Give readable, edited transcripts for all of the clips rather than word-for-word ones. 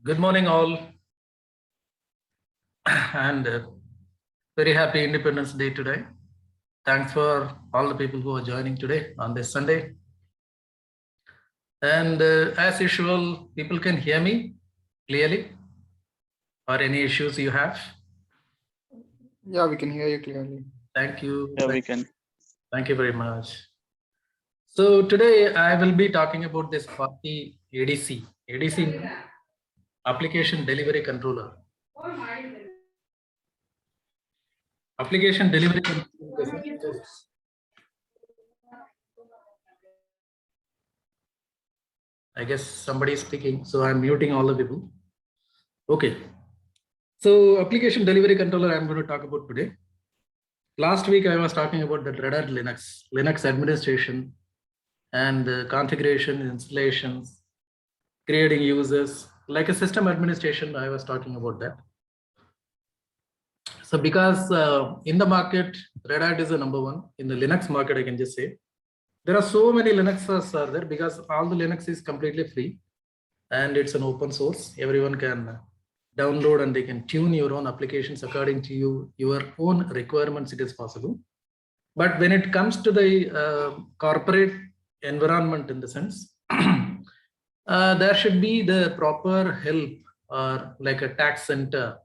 Good morning, all, and very happy Independence Day today. Thanks for all the people who are joining today on this Sunday. And as usual, people can hear me clearly, or any issues you have. Yeah, we can hear you clearly. Thank you. Yeah, we can. Thank you very much. So today I will be talking about this party ADC. ADC, Application Delivery Controller. Application Delivery Controller. I guess somebody is speaking, so I'm muting all the people. Okay. So application delivery controller I'm going to talk about today. Last week I was talking about the Red Hat Linux administration and the configuration, installations, creating users, like a system administration. I was talking about that. So because in the market, Red Hat is the number one. In the Linux market, I can just say, there are so many Linuxes are there because all the Linux is completely free and it's an open source. Everyone can download and they can tune your own applications according to your own requirements. It is possible. But when it comes to the corporate environment, in the sense, there should be the proper help, or like a tax center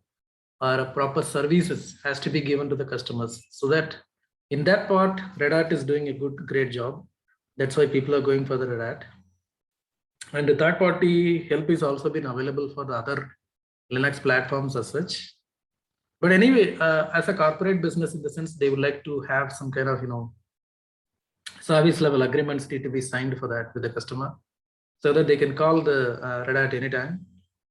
or a proper services has to be given to the customers, so that in that part, Red Hat is doing a great job. That's why people are going for the Red Hat. And the third party help is also been available for the other Linux platforms as such. But anyway, as a corporate business, in the sense, they would like to have some kind of, service level agreements need to be signed for that with the customer, so that they can call the Red Hat anytime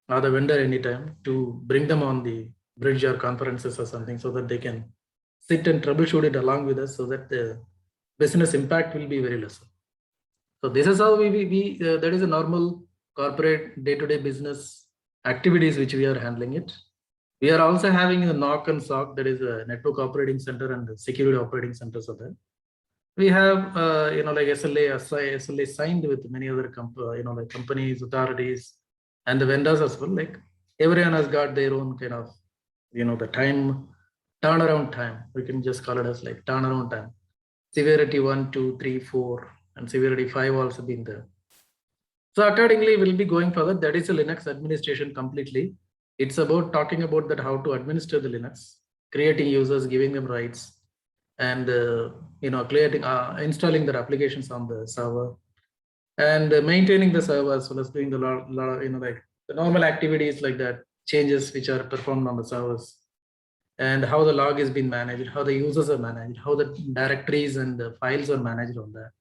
or the vendor anytime to bring them on the bridge or conferences or something, so that they can sit and troubleshoot it along with us, so that the business impact will be very less. So this is how we that is a normal corporate day-to-day business activities which we are handling it. We are also having a NOC and SOC, that is a network operating center and the security operating centers of that. We have like SLA signed with many other like companies, authorities, and the vendors as well. Like everyone has got their own kind of the turnaround time. We can just call it as like turnaround time. Severity 1, 2, 3, 4, and severity 5 also been there. So accordingly, we'll be going further. That is a Linux administration completely. It's about talking about that how to administer the Linux, creating users, giving them rights, and creating, installing their applications on the server, and maintaining the server, as well as doing the like the normal activities like that, changes which are performed on the servers, and how the log is being managed, how the users are managed, how the directories and the files are managed on that.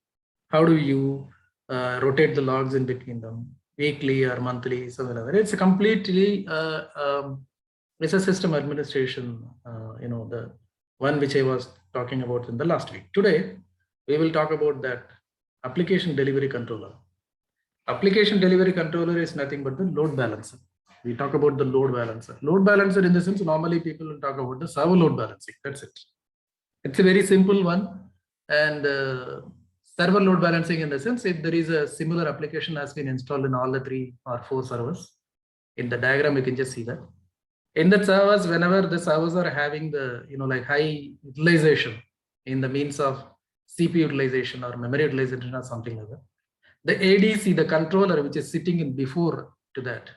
How do you rotate the logs in between them, weekly or monthly, something like that. It's a completely it's a system administration, the one which I was talking about in the last week. Today, we will talk about that application delivery controller. Application delivery controller is nothing but the load balancer. We talk about the load balancer. Load balancer in the sense, normally people will talk about the server load balancing. That's it. It's a very simple one. And server load balancing in the sense, if there is a similar application has been installed in all the 3 or 4 servers, in the diagram, you can just see that. In the servers, whenever the servers are having the, like high utilization in the means of CPU utilization or memory utilization or something like that, the ADC, the controller which is sitting in before to that,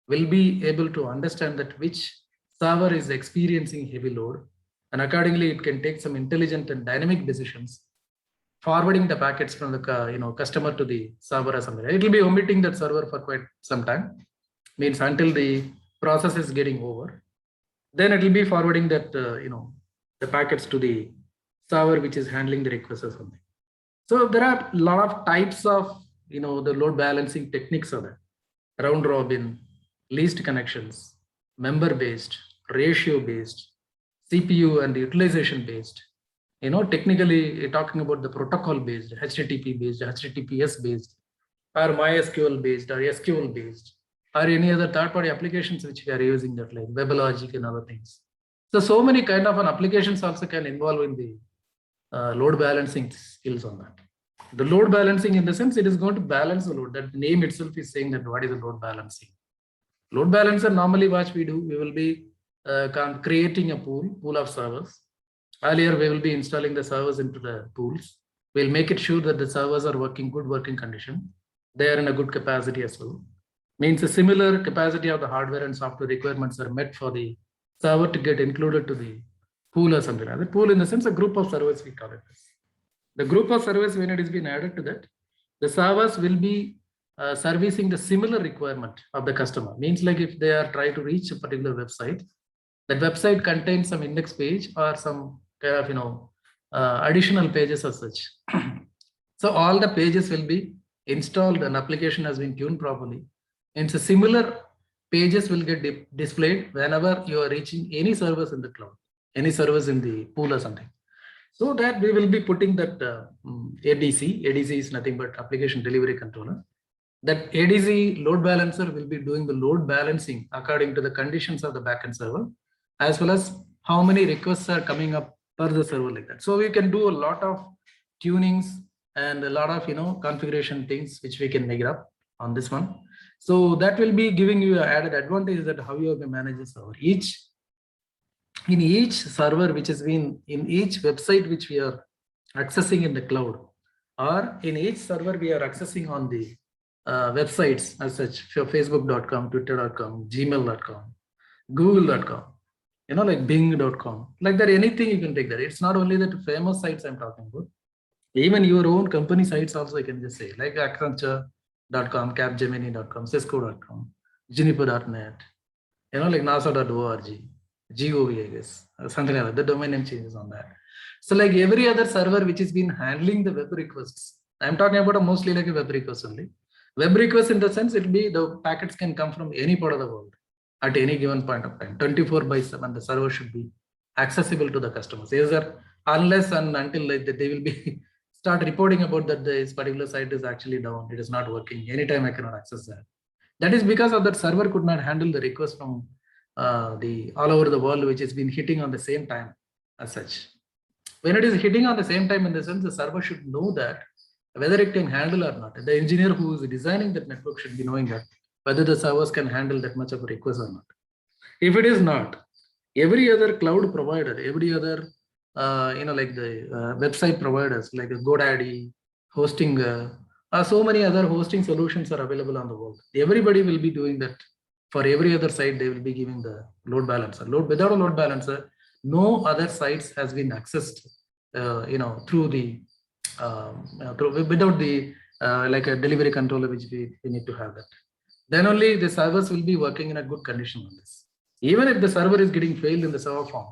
will be able to understand that which server is experiencing heavy load, and accordingly it can take some intelligent and dynamic decisions, forwarding the packets from the customer to the server or something. It will be omitting that server for quite some time, means until the process is getting over. Then it will be forwarding that the packets to the server which is handling the request or something. So there are a lot of types of the load balancing techniques are there: round robin, least connections, member based, ratio based, CPU and utilization based. Technically talking about the protocol based, HTTP based, HTTPS based, or MySQL based, or SQL based, or any other third-party applications which we are using, that like WebLogic and other things. So many kind of applications also can involve in the load balancing skills on that. The load balancing in the sense, it is going to balance the load. That name itself is saying that what is the load balancing. Load balancer, normally what we do, we will be creating a pool of servers. Earlier, we will be installing the servers into the pools. We'll make it sure that the servers are working good working condition. They are in a good capacity as well. Means a similar capacity of the hardware and software requirements are met for the server to get included to the pool or something like that. Pool in the sense a group of servers, we call it this. The group of servers, when it is being added to that, the servers will be servicing the similar requirement of the customer. Means like if they are trying to reach a particular website, that website contains some index page or some kind of additional pages as such. So all the pages will be installed and application has been tuned properly. And so similar pages will get displayed whenever you are reaching any servers in the cloud, any servers in the pool or something. So that we will be putting that ADC. ADC is nothing but application delivery controller. That ADC load balancer will be doing the load balancing according to the conditions of the backend server, as well as how many requests are coming up per the server like that. So we can do a lot of tunings and a lot of configuration things which we can make it up on this one. So that will be giving you an added advantage that how you can manage the server. In each server which has been in each website which we are accessing in the cloud, or in each server we are accessing on the websites as such, facebook.com, twitter.com, gmail.com, google.com, like bing.com, like that, anything you can take that. It's not only that famous sites I'm talking about, even your own company sites also I can just say, like Accenture.com, Capgemini.com, Cisco.com, Juniper.net, like NASA.org, GOV, I guess, something like that. The domain name changes on that. So like every other server which has been handling the web requests, I'm talking about mostly like a web request only. Web request in the sense it will be the packets can come from any part of the world at any given point of time. 24/7 the server should be accessible to the customers. Unless and until like that they will be start reporting about that this particular site is actually down, it is not working, anytime I cannot access that. That is because of that server could not handle the request from the all over the world, which has been hitting on the same time as such. When it is hitting on the same time, in the sense the server should know that whether it can handle or not. The engineer who is designing that network should be knowing that whether the servers can handle that much of a request or not. If it is not, every other cloud provider, every other like the website providers like GoDaddy, hosting, so many other hosting solutions are available on the world. Everybody will be doing that. For every other site, they will be giving the load balancer. Without a load balancer, no other sites has been accessed, through the without the like a delivery controller, which we need to have that. Then only the servers will be working in a good condition on this. Even if the server is getting failed in the server form,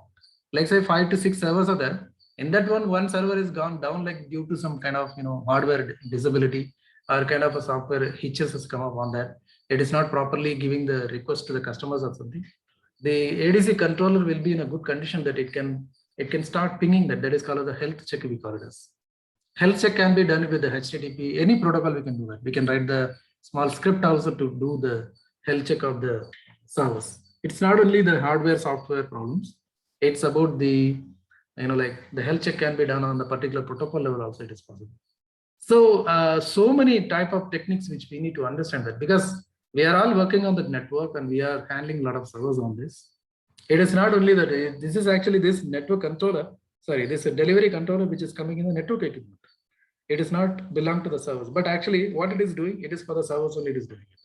like say 5 to 6 servers are there. In that one server is gone down like due to some kind of hardware disability or kind of a software hitches has come up on that. It is not properly giving the request to the customers or something. The ADC controller will be in a good condition that it can start pinging that. That is called the health check, we call it as. Health check can be done with the HTTP, any protocol we can do that. We can write the small script also to do the health check of the servers. It's not only the hardware software problems. It's about the, like the health check can be done on the particular protocol level also, it is possible. So, so many type of techniques which we need to understand that, because we are all working on the network and we are handling a lot of servers on this. It is not only that, this is actually this network controller, this delivery controller which is coming in the network equipment. It is not belong to the servers, but actually what it is doing, it is for the servers only it is doing it.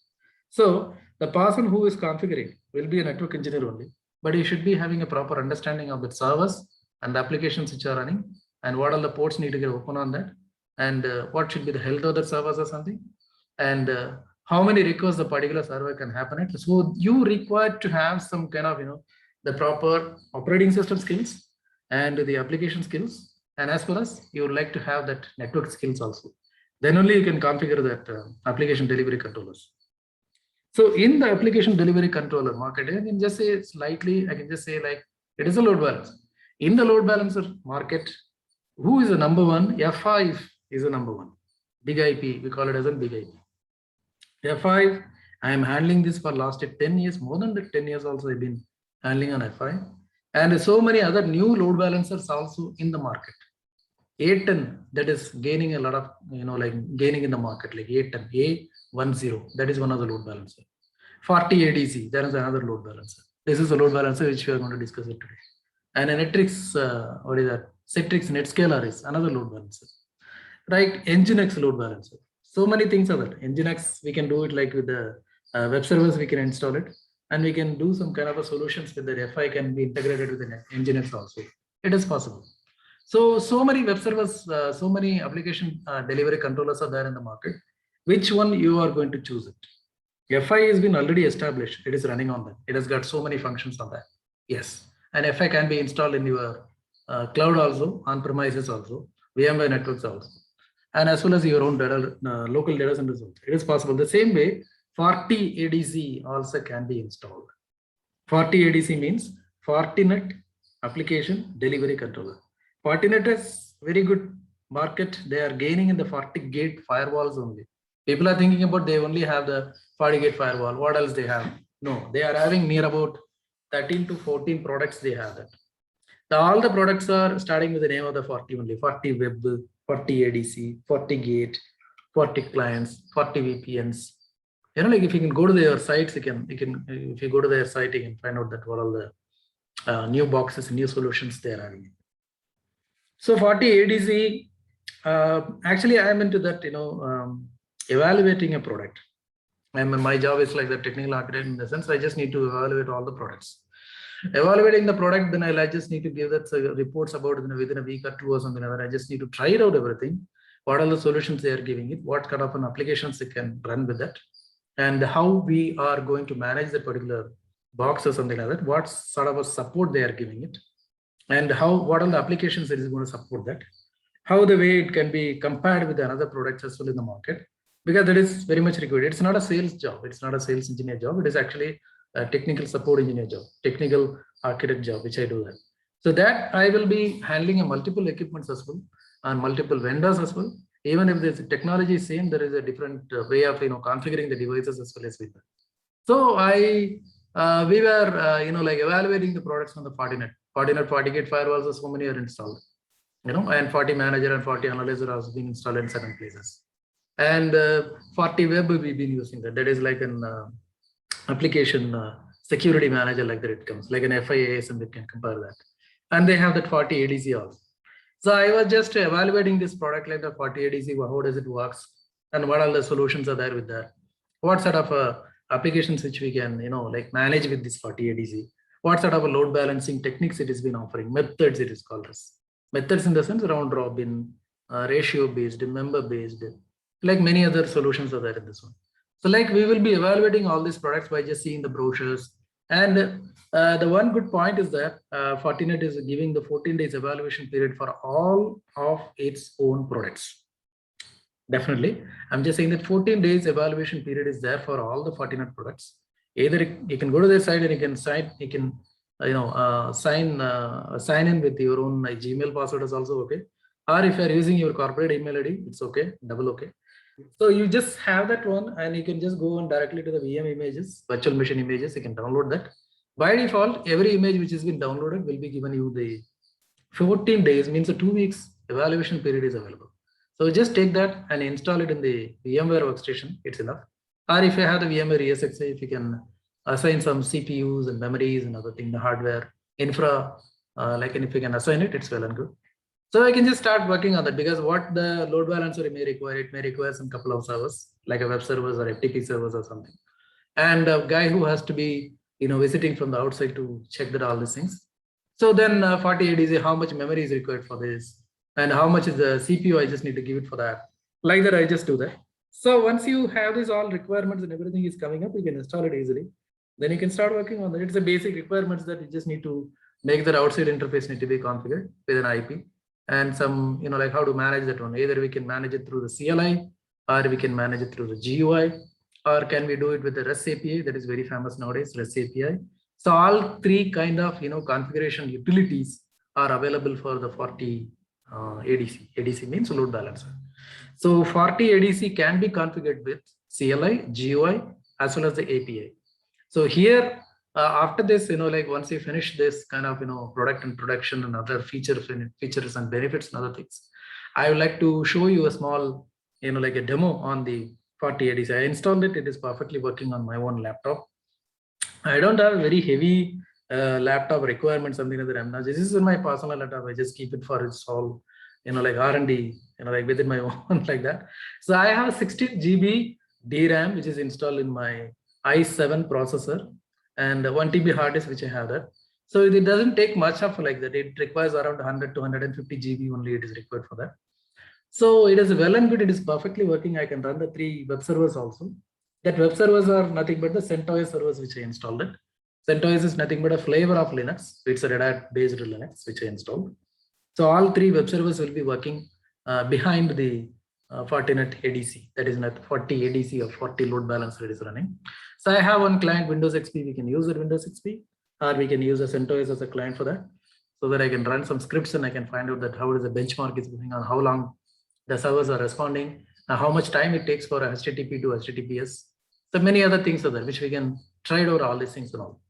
So the person who is configuring will be a network engineer only, but he should be having a proper understanding of the servers and the applications which are running and what all the ports need to get open on that, and what should be the health of the servers or something, and how many requests the particular server can happen at. So you require to have some kind of the proper operating system skills and the application skills, and as well as you would like to have that network skills also. Then only you can configure that application delivery controllers. So in the application delivery controller market, I can just say slightly, I can just say like it is a load balancer. In the load balancer market, who is the number one? F5 is the number one. Big IP, we call it as a big IP. F5, I am handling this for last 10 years, more than the 10 years also I've been handling on F5. And so many other new load balancers also in the market. A10, that is gaining a lot of, like gaining in the market, like A10, A10, that is one of the load balancer. 40 ADC, there is another load balancer. This is a load balancer which we are going to discuss it today. And a Netrix, what is that? Citrix NetScaler is another load balancer. Right, Nginx load balancer. So many things are there. Nginx, we can do it like with the web servers, we can install it. And we can do some kind of a solutions with the FI can be integrated with the Nginx also. It is possible. So many web servers, so many application delivery controllers are there in the market. Which one you are going to choose it? FI has been already established. It is running on that. It has got so many functions on that. Yes. And FI can be installed in your cloud also, on premises also, VMware networks also, and as well as your own data, local data centers also. It is possible. The same way, 40 ADC also can be installed. 40 ADC means Fortinet Application Delivery Controller. Fortinet is very good market. They are gaining in the FortiGate firewalls only. People are thinking about they only have the FortiGate firewall. What else they have? No, they are having near about 13 to 14 products. They have that. All the products are starting with the name of the 40 only. 40 Web, 40 ADC, FortiGate, 40 clients, 40 VPNs. You know, like if you can go to their sites, you can if you go to their site, you can find out that what all the new boxes, new solutions they are having. So 40 ADC, actually I am into that, evaluating a product. My job is like the technical architect in the sense I just need to evaluate all the products. Evaluating the product, then I just need to give that reports about it within a week or two or something like that. I just need to try it out everything. What are the solutions they are giving it? What kind of an applications it can run with that? And how we are going to manage that particular box or something like that. What sort of a support they are giving it? And what are the applications that is going to support that? How the way it can be compared with another products as well in the market, because that is very much required. It's not a sales job. It's not a sales engineer job. It is actually a technical support engineer job, technical architect job, which I do that. So that I will be handling a multiple equipments as well and multiple vendors as well. Even if the technology is same, there is a different way of configuring the devices as well as with that. So we were like evaluating the products on the Fortinet. Fortinet FortiGate firewalls, so many are installed, and FortiManager and FortiAnalyzer has been installed in certain places. And FortiWeb we've been using that. That is like an application security manager, like that it comes like an FIAS, and we can compare that. And they have that 40 ADC also. So I was just evaluating this product like the 40 ADC. How does it works, and what are the solutions are there with that? What sort of applications which we can like manage with this 40 ADC? What sort of a load balancing techniques it has been offering? Methods it is called as. Methods in the sense round robin, ratio based, member based, like many other solutions are there in this one. So like we will be evaluating all these products by just seeing the brochures. And the one good point is that Fortinet is giving the 14 days evaluation period for all of its own products. Definitely. I'm just saying that 14 days evaluation period is there for all the Fortinet products. Either you can go to their site and you can sign, sign in with your own Gmail password is also okay. Or if you're using your corporate email ID, it's okay, double okay. So you just have that one and you can just go on directly to the VM images, virtual machine images, you can download that. By default, every image which has been downloaded will be given you the 14 days, means a 2 weeks evaluation period is available. So just take that and install it in the VMware workstation, it's enough. Or if you have the VMware ESXi, if you can assign some CPUs and memories and other thing, the hardware, infra, and if you can assign it, it's well and good. So I can just start working on that, because what the load balancer may require, it may require some couple of servers, like a web servers or FTP servers or something. And a guy who has to be, visiting from the outside to check that all these things. So then 40 ADC, how much memory is required for this? And how much is the CPU I just need to give it for that? Like that, I just do that. So once you have these all requirements and everything is coming up, you can install it easily. Then you can start working on that. It's a basic requirements that you just need to make that outside interface need to be configured with an IP. And some, like how to manage that one. Either we can manage it through the CLI, or we can manage it through the GUI, or can we do it with the REST API that is very famous nowadays, REST API. So all three kind of, configuration utilities are available for the 40 ADC. ADC means load balancer. So 40 ADC can be configured with CLI, GUI, as well as the API. So here, after this, once you finish this kind of, product and production and other features and benefits and other things, I would like to show you a small, like a demo on the 40 ADC. I installed it. It is perfectly working on my own laptop. I don't have a very heavy laptop requirement, something like that. This is in my personal laptop. I just keep it for install, like R&D, like within my own like that. So I have 16 GB DRAM, which is installed in my i7 processor, and 1 TB hard disk, which I have that. So it doesn't take much of like that. It requires around 100 to 150 GB only. It is required for that. So it is well and good. It is perfectly working. I can run the 3 web servers also. That web servers are nothing but the CentOS servers which I installed it. CentOS is nothing but a flavor of Linux. It's a Red Hat based Linux which I installed. So all 3 web servers will be working behind the Fortinet ADC. That is not 40 ADC or 40 load balancer it is running. So I have one client Windows XP. We can use that Windows XP, or we can use a CentOS as a client for that, so that I can run some scripts and I can find out that how is the benchmark is going on, how long the servers are responding, how much time it takes for HTTP to HTTPS. So many other things are there which we can try out all these things and all.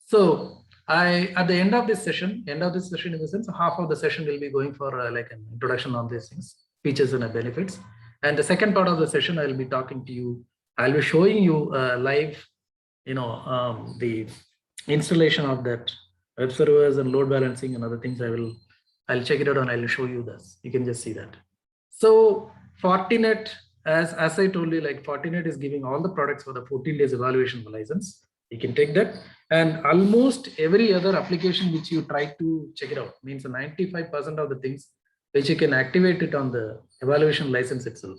So at the end of this session in the sense, half of the session will be going for like an introduction on these things, features and benefits. And the second part of the session, I will be talking to you. I'll be showing you live, the installation of that web servers and load balancing and other things. I'll check it out and I'll show you this. You can just see that. So Fortinet, as I told you, like Fortinet is giving all the products for the 14 days evaluation license. You can take that, and almost every other application which you try to check it out, means 95% of the things which you can activate it on the evaluation license itself.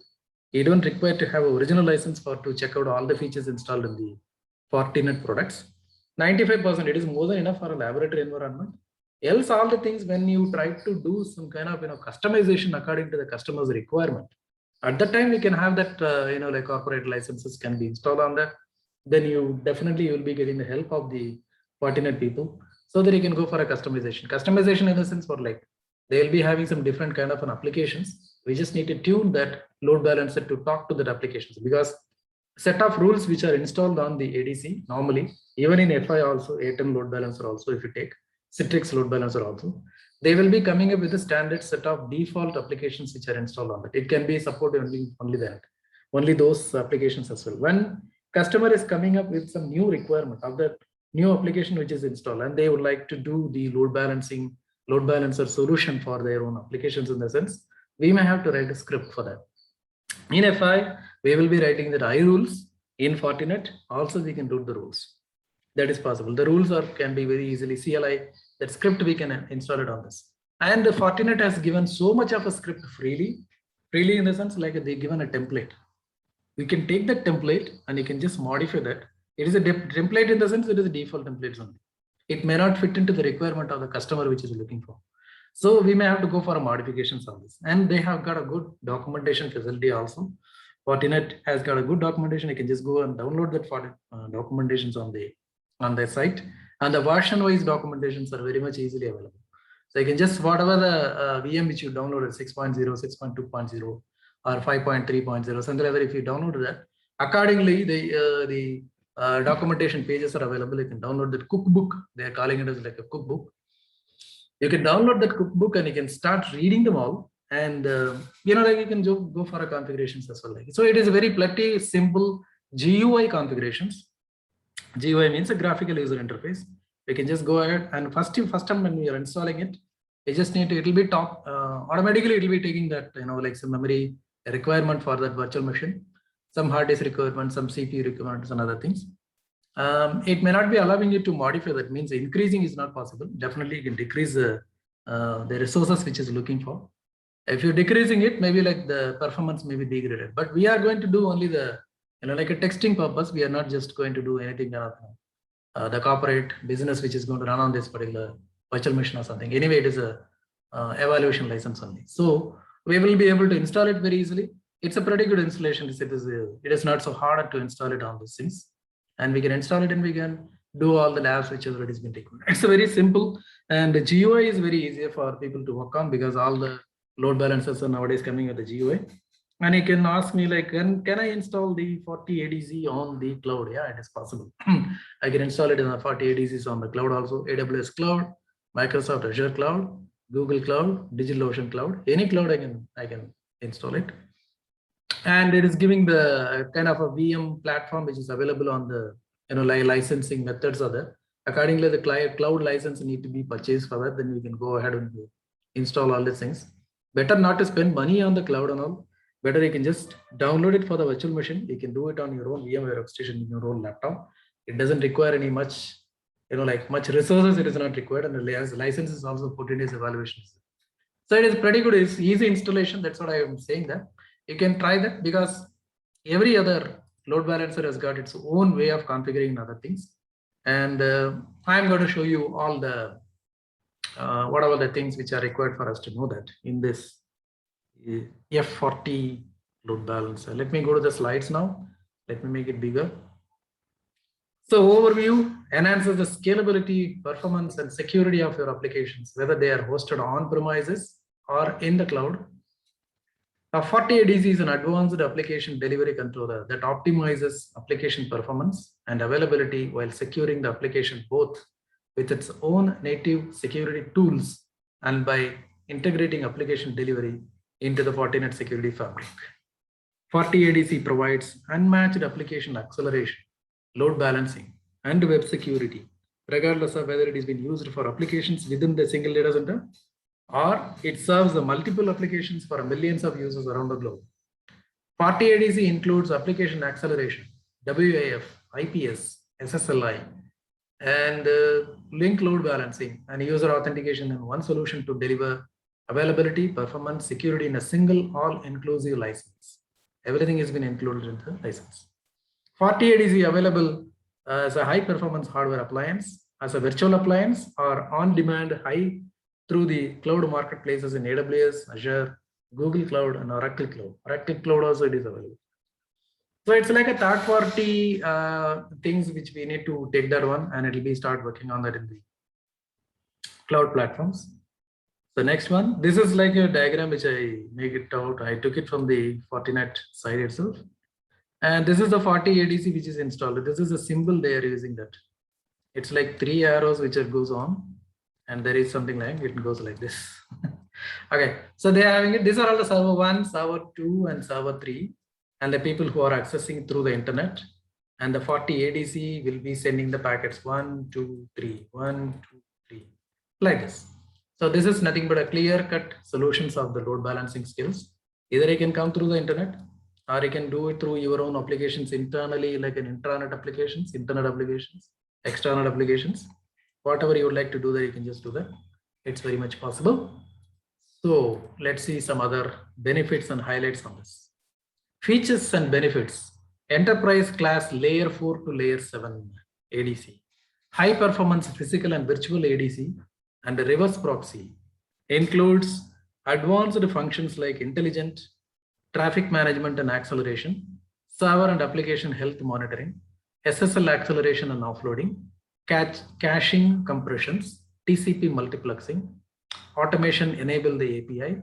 You don't require to have an original license to check out all the features installed in the Fortinet products. 95%, it is more than enough for a laboratory environment. Else, all the things when you try to do some kind of customization according to the customer's requirement, at that time we can have that like corporate licenses can be installed on that. Then you definitely will be getting the help of the Fortinet people, so that you can go for a customization. Customization in the sense for like they will be having some different kind of an applications. We just need to tune that load balancer to talk to that applications, because set of rules which are installed on the ADC normally, even in FI also, ATEM load balancer also, if you take Citrix load balancer also, they will be coming up with a standard set of default applications which are installed on it. It can be supported only those applications as well. When customer is coming up with some new requirement of that new application which is installed, and they would like to do the load balancer solution for their own applications, in the sense, we may have to write a script for that. In FI, we will be writing the I rules. In Fortinet, also we can do the rules. That is possible. The rules can be very easily CLI, that script we can install it on this. And the Fortinet has given so much of a script freely in the sense like they given a template. We can take that template and you can just modify that. It is a template in the sense it is a default template only. It may not fit into the requirement of the customer which is looking for. So we may have to go for a modifications on this. And they have got a good documentation facility also. Fortinet has got a good documentation. You can just go and download that documentations on their site, and the version wise documentations are very much easily available. So you can just whatever the VM which you downloaded, 6.0, 6.2.0 or 5.3.0, something like that, if you download that, accordingly the documentation pages are available. You can download that cookbook. They are calling it as like a cookbook. You can download that cookbook and you can start reading them all, and like you can go for a configurations as well. So it is a very pretty simple GUI configurations. GUI means a graphical user interface. We can just go ahead and first time when we are installing it, you just need to, it will be automatically it will be taking that, like some memory requirement for that virtual machine, some hard disk requirement, some CPU requirements and other things. It may not be allowing you to modify. That means increasing is not possible. Definitely you can decrease the resources which is looking for. If you're decreasing it, maybe like the performance may be degraded, but we are going to do only the, like a texting purpose. We are not just going to do anything the corporate business which is going to run on this particular virtual machine or something. Anyway, it is a evaluation license only. So we will be able to install it very easily. It's a pretty good installation. It is not so hard to install it on these things, and we can install it and we can do all the labs which has already been taken. It's a very simple, and the GUI is very easier for people to work on, because all the load balancers are nowadays coming with the GUI. And you can ask me like, can I install the 40 ADC on the cloud? Yeah, it is possible. I can install it in the 40 ADCs on the cloud also. AWS cloud, Microsoft Azure cloud, Google cloud, DigitalOcean cloud, any cloud I can install it. And it is giving the kind of a VM platform which is available on the licensing methods are there. Accordingly, the cloud license need to be purchased for that. Then you can go ahead and install all these things. Better not to spend money on the cloud and all. Better you can just download it for the virtual machine. You can do it on your own VMware workstation in your own laptop. It doesn't require any much, much resources. It is not required, and the license is also 14 days evaluation. So it is pretty good. It's easy installation. That's what I am saying that. You can try that because every other load balancer has got its own way of configuring other things. And I'm going to show you all the whatever the things which are required for us to know that in this F40 load balancer. Let me go to the slides now. Let me make it bigger. So overview enhances the scalability, performance, and security of your applications, whether they are hosted on premises or in the cloud. Now, FortiADC is an advanced application delivery controller that optimizes application performance and availability while securing the application both with its own native security tools and by integrating application delivery into the Fortinet security fabric. FortiADC provides unmatched application acceleration, load balancing, and web security, regardless of whether it is being used for applications within the single data center or it serves the multiple applications for millions of users around the globe. FortiADC includes application acceleration, WAF, IPS, SSLI, and link load balancing and user authentication in one solution to deliver availability, performance, security in a single all-inclusive license. Everything has been included in the license. FortiADC available as a high-performance hardware appliance, as a virtual appliance, or on-demand high through the cloud marketplaces in AWS, Azure, Google Cloud, and Oracle Cloud. Oracle Cloud also it is available. So it's like a third-party things which we need to take that one, and it will be start working on that in the cloud platforms. The next one, this is like a diagram which I make it out. I took it from the Fortinet side itself. And this is the FortiADC which is installed. This is a symbol they are using that. It's like 3 arrows which goes on. And there is something like it goes like this. Okay, so they are having it. These are all the server 1, server 2, and server 3, and the people who are accessing through the internet. And the FortiADC will be sending the packets 1, 2, 3, 1, 2, 3, like this. So this is nothing but a clear-cut solutions of the load balancing skills. Either you can come through the internet, or you can do it through your own applications internally, like an intranet applications, internet applications, external applications. Whatever you would like to do there, you can just do that. It's very much possible. So let's see some other benefits and highlights on this. Features and benefits. Enterprise class layer 4 to layer 7 ADC. High performance physical and virtual ADC and reverse proxy. Includes advanced functions like intelligent traffic management and acceleration, server and application health monitoring, SSL acceleration and offloading, caching compressions, TCP multiplexing, automation enable the API,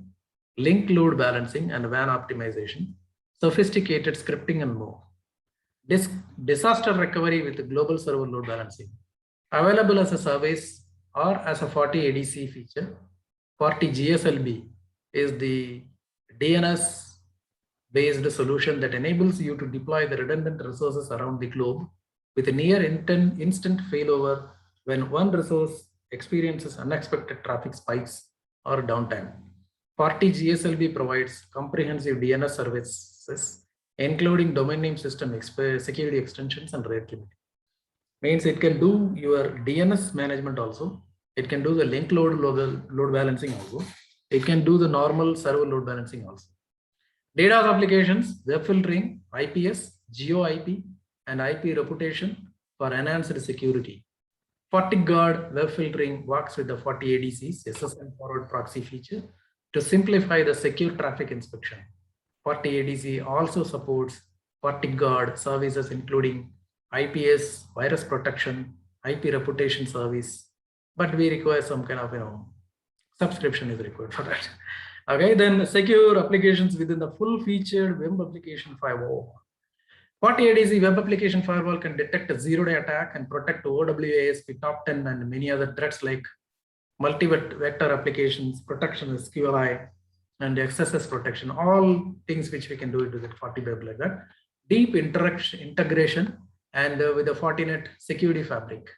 link load balancing and WAN optimization, sophisticated scripting and more. Disaster recovery with global server load balancing. Available as a service or as a FortiADC feature. FortiGSLB is the DNS based solution that enables you to deploy the redundant resources around the globe with a near instant failover when one resource experiences unexpected traffic spikes or downtime. FortiGSLB provides comprehensive DNS services, including domain name system security extensions and rate limiting. Means it can do your DNS management also. It can do the link load balancing also. It can do the normal server load balancing also. DDoS applications, web filtering, IPS, GeoIP, and IP reputation for enhanced security. FortiGuard web filtering works with the FortiADC's SSL forward proxy feature to simplify the secure traffic inspection. FortiADC also supports FortiGuard services including IPS, virus protection, IP reputation service, but we require some kind of subscription is required for that. Okay, then secure applications within the full-featured web application firewall. FortiADC web application firewall can detect a zero-day attack and protect OWASP top 10 and many other threats like multi-vector applications, protection SQLI, and XSS protection, all things which we can do it with 40 web like that. Deep integration and with the Fortinet security fabric.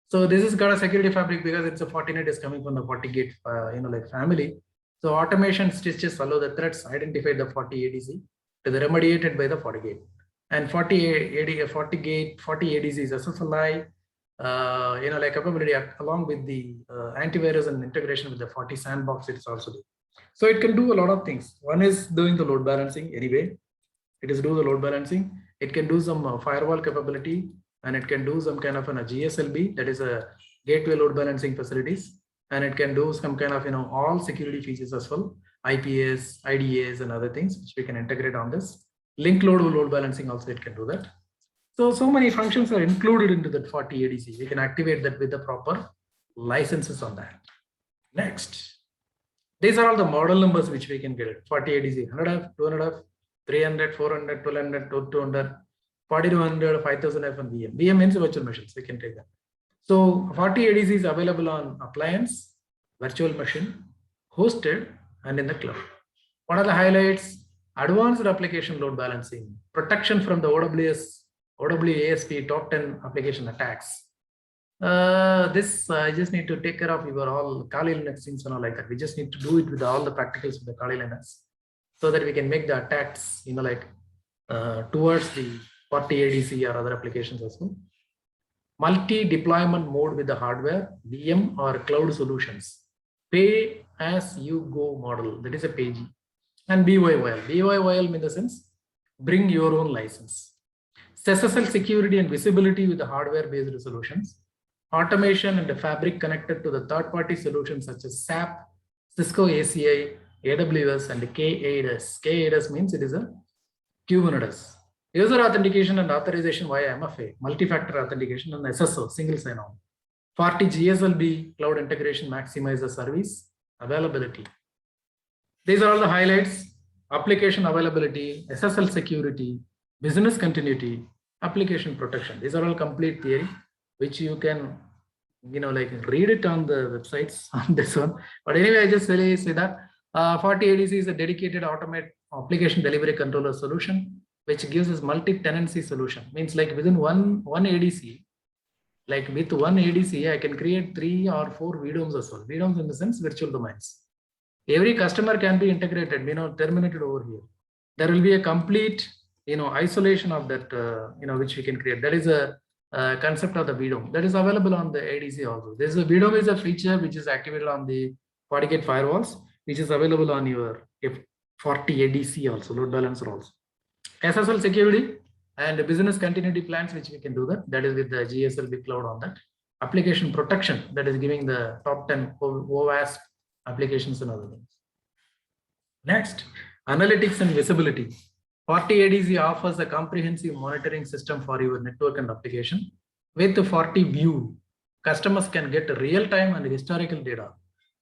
So this is got a security fabric because it's a Fortinet is coming from the FortiGate, like family. So automation stitches allow the threats identified the 40 ADC to be remediated by the FortiGate. And 40 ADC is SSLI, like capability along with the antivirus and integration with the 40 sandbox. It's also there. So it can do a lot of things. One is doing the load balancing anyway. It is do the load balancing. It can do some firewall capability, and it can do some kind of a GSLB, that is a gateway load balancing facilities, and it can do some kind of all security features as well, IPS, IDAs, and other things which we can integrate on this. Link load balancing also it can do that. So many functions are included into that 40 ADC. We can activate that with the proper licenses on that. Next, these are all the model numbers which we can get. 40 ADC, 100F, 200F, 300, 400, 1200, 200, 4200, 5000F, and VM. VM means virtual machines. We can take that. So 40 ADC is available on appliance, virtual machine, hosted, and in the cloud. What are the highlights? Advanced application load balancing, protection from the OWASP top 10 application attacks. I just need to take care of your all Kali Linux things and all like that. We just need to do it with all the practicals of the Kali Linux, so that we can make the attacks, towards the 40 ADC or other applications as well. Multi-deployment mode with the hardware, VM or cloud solutions. Pay as you go model, that is a PAYG. And BYOL. BYOL means the sense, bring your own license. SSL security and visibility with the hardware-based solutions. Automation and the fabric connected to the third-party solutions such as SAP, Cisco ACI, AWS, and K8s. K8s means it is a Kubernetes. User authentication and authorization via MFA, multi-factor authentication, and SSO, single sign-on. 40 GSLB cloud integration maximize the service availability. These are all the highlights: application availability, SSL security, business continuity, application protection. These are all complete theory, which you can, read it on the websites on this one. But anyway, I just say that 40 ADC is a dedicated automated application delivery controller solution, which gives us multi-tenancy solution. Means like within one ADC, like with one ADC, I can create 3 or 4 VDOMs as well. VDOMs in the sense virtual domains. Every customer can be integrated, terminated over here. There will be a complete, isolation of that, which we can create. That is a concept of the VDOM that is available on the ADC also. This is a VDOM is a feature which is activated on the FortiGate firewalls, which is available on your F40 ADC also, load balancer also. SSL security and business continuity plans, which we can do that. That is with the GSLB cloud on that. Application protection, that is giving the top 10 OWASP applications and other things. Next, analytics and visibility. 40 ADC offers a comprehensive monitoring system for your network and application. With the 40 view, customers can get real-time and historical data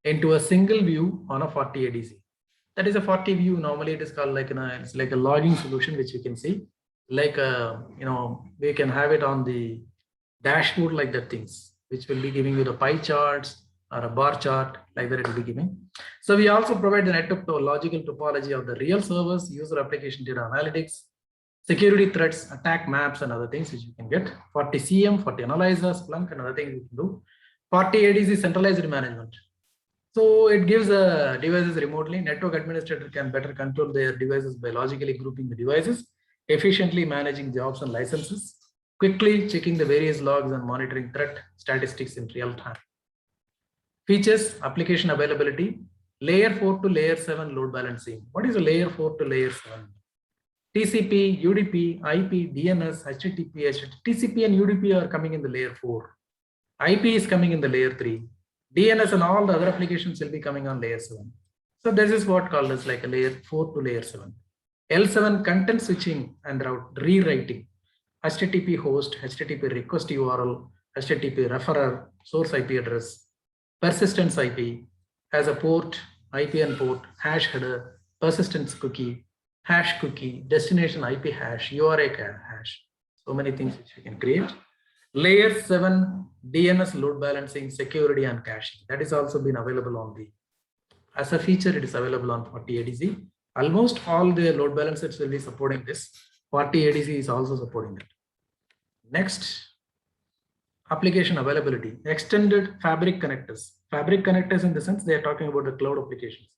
into a single view on a 40 ADC. That is a 40 view. Normally it is called it's like a logging solution, which you can see. We can have it on the dashboard like that things, which will be giving you the pie charts or a bar chart like that it will be giving. So we also provide the network logical topology of the real servers, user application data analytics, security threats, attack maps, and other things which you can get. 40 CM, 40 analyzers, Splunk, and other things you can do. 40 ADC centralized management. So it gives the devices remotely. Network administrator can better control their devices by logically grouping the devices, efficiently managing jobs and licenses, quickly checking the various logs and monitoring threat statistics in real time. Features, application availability, layer 4 to layer 7 load balancing. What is a layer 4 to layer 7? TCP, UDP, IP, DNS, HTTP, TCP and UDP are coming in the layer 4. IP is coming in the layer 3. DNS and all the other applications will be coming on layer 7. So this is what called as like a layer 4 to layer 7. L7 content switching and route rewriting. HTTP host, HTTP request URL, HTTP referrer, source IP address, persistence IP as a port, IP and port, hash header, persistence cookie, hash cookie, destination IP hash, URI hash. So many things which we can create. Layer 7 DNS load balancing, security and caching. That is also been available on the As a feature, it is available on 40ADC. Almost all the load balancers will be supporting this. 40ADC is also supporting it. Next, application availability, extended fabric connectors. Fabric connectors in the sense they are talking about the cloud applications.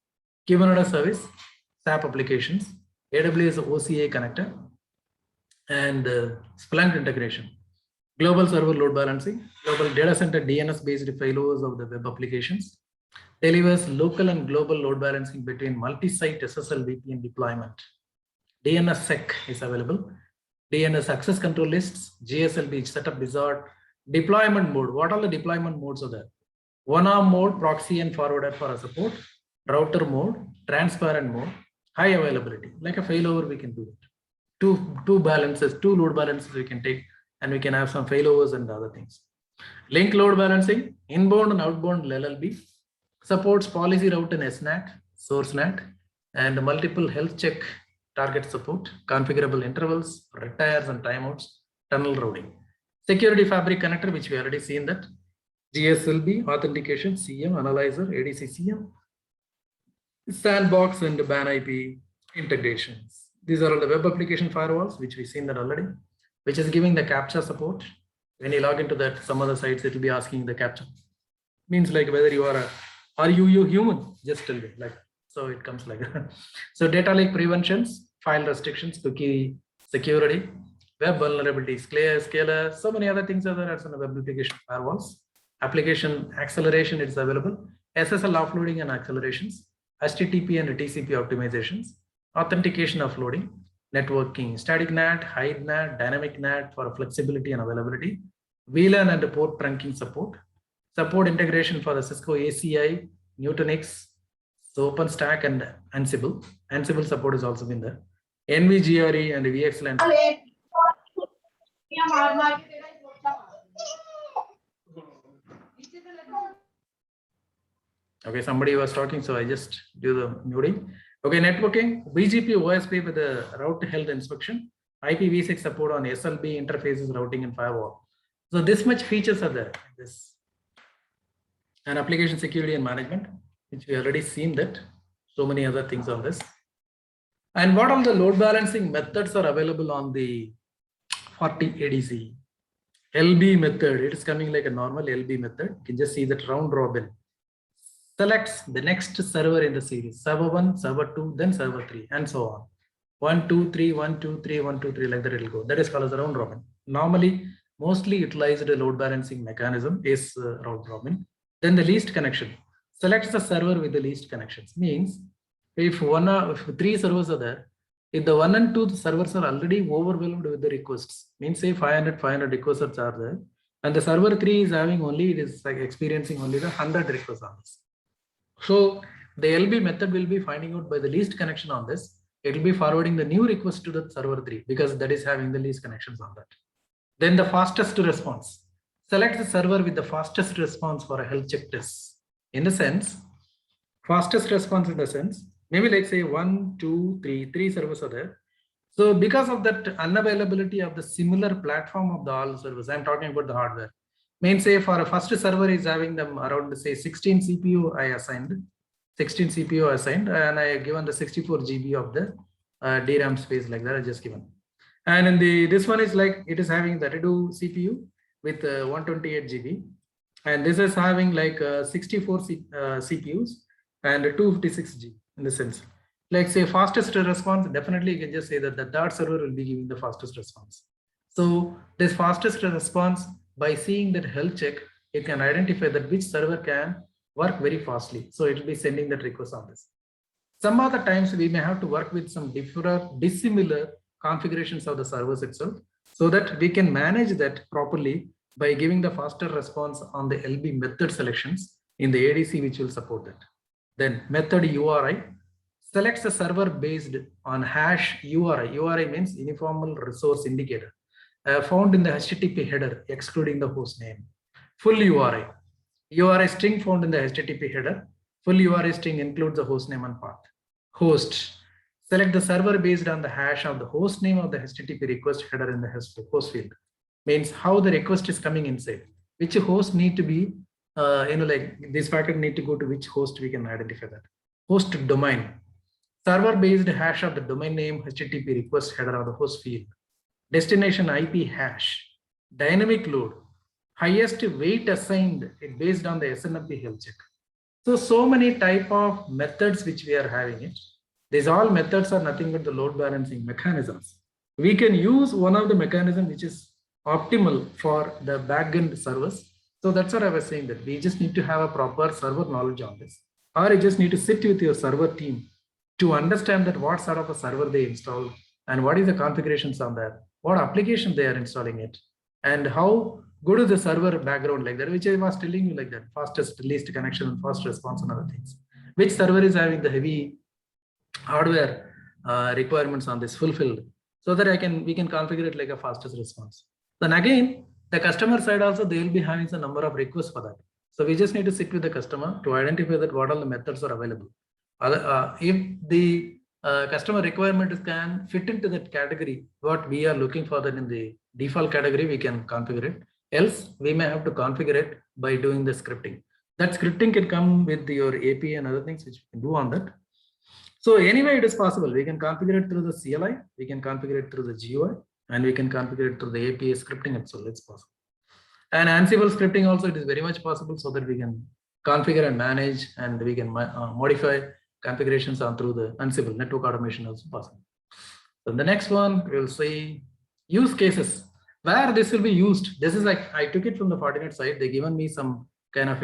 Kubernetes service, SAP applications, AWS OCA connector, and Splunk integration. Global server load balancing, global data center DNS based failovers of the web applications, delivers local and global load balancing between multi-site SSL VPN deployment. DNSSEC is available. DNS access control lists, GSLB setup wizard, deployment mode. What are the deployment modes are there? One-arm mode, proxy and forwarder for a support, router mode, transparent mode, high availability. Like a failover, we can do it. Two balances, two load balances we can take, and we can have some failovers and other things. Link load balancing, inbound and outbound LLB, supports policy route and SNAT, source NAT, and multiple health check target support, configurable intervals, retires and timeouts, tunnel routing. Security fabric connector, which we already seen that. GSLB, authentication, CM, analyzer, ADC CM, sandbox and ban IP integrations. These are all the web application firewalls, which we've seen that already, which is giving the CAPTCHA support. When you log into that, some other sites, it will be asking the CAPTCHA. Means like whether you are you human? Just tell me, like, so it comes like that. So data leak preventions, file restrictions, cookie security, web vulnerabilities, scalar, so many other things are there as on the web application firewalls. Application acceleration is available, SSL offloading and accelerations, HTTP and TCP optimizations, authentication offloading, networking, static NAT, hide NAT, dynamic NAT for flexibility and availability, VLAN and port trunking support integration for the Cisco ACI, Nutanix, so OpenStack and Ansible. Ansible support is also been there. NVGRE and VXLAN. Okay, somebody was talking, so I just do the muting. Okay, networking, BGP OSP with the route health inspection, IPv6 support on SLB interfaces, routing and firewall. So this much features are there. This and application security and management, which we already seen that. So many other things on this. And what all the load balancing methods are available on the 40ADC? LB method, it is coming like a normal LB method. You can just see that round robin. Selects the next server in the series, server 1, server 2, then server 3, and so on. 1, 2, 3, 1, 2, 3, 1, 2, 3, like that it will go. That is called as a round robin. Normally, mostly utilized load balancing mechanism is round robin. Then the least connection. Selects the server with the least connections. Means if 3 servers are there, if the 1 and 2 servers are already overwhelmed with the requests, means say 500 requests are there, and the server 3 is having only, it is like experiencing only the 100 requests on this. So the LB method will be finding out by the least connection on this. It will be forwarding the new request to the server 3 because that is having the least connections on that. Then the fastest response. Select the server with the fastest response for a health check test. In the sense, fastest response in the sense, maybe like say 1, 2, 3 servers are there. So because of that unavailability of the similar platform of the all servers, I'm talking about the hardware. Means say for a first server is having them around say 16 CPU I assigned, 16 CPU assigned, and I given the 64 GB of the DRAM space like that I just given. And in this one is like it is having 32 CPU with 128 GB, and this is having like 64 CPUs and 256 GB in the sense. Like say fastest response, definitely you can just say that the third server will be giving the fastest response. So this fastest response, by seeing that health check, it can identify that which server can work very fastly. So it will be sending that request on this. Some other times we may have to work with some dissimilar configurations of the servers itself, so that we can manage that properly by giving the faster response on the LB method selections in the ADC, which will support that. Then method URI selects a server based on hash URI. URI means uniform resource indicator found in the HTTP header, excluding the host name. Full URI. URI string found in the HTTP header. Full URI string includes the host name and path. Host. Select the server based on the hash of the host name of the HTTP request header in the host field. Means how the request is coming inside. Which host need to be, like this packet need to go to which host, we can identify that. host domain, server-based hash of the domain name, HTTP request header of the host field, destination IP hash, dynamic load, highest weight assigned based on the SNMP health check. So many type of methods which we are having it. These all methods are nothing but the load balancing mechanisms. We can use one of the mechanism which is optimal for the backend servers. So that's what I was saying, that we just need to have a proper server knowledge on this, or you just need to sit with your server team to understand that what sort of a server they install and what is the configurations on that, what application they are installing it, and how good is the server background like that, which I was telling you like that, fastest least connection and fast response and other things. Which server is having the heavy hardware requirements on this fulfilled, so that we can configure it like a fastest response. Then again, the customer side also, they will be having some number of requests for that. So we just need to sit with the customer to identify that what all the methods are available. If the customer requirement can fit into that category, what we are looking for that in the default category, we can configure it. Else, we may have to configure it by doing the scripting. That scripting can come with your API and other things which we can do on that. So anyway, it is possible. We can configure it through the CLI, we can configure it through the GUI, and we can configure it through the API scripting itself. It's possible. And Ansible scripting also, it is very much possible, so that we can configure and manage, and we can modify configurations on through the Ansible network automation also possible. So the next one, we'll see use cases where this will be used. This is like, I took it from the Fortinet side. They given me some kind of,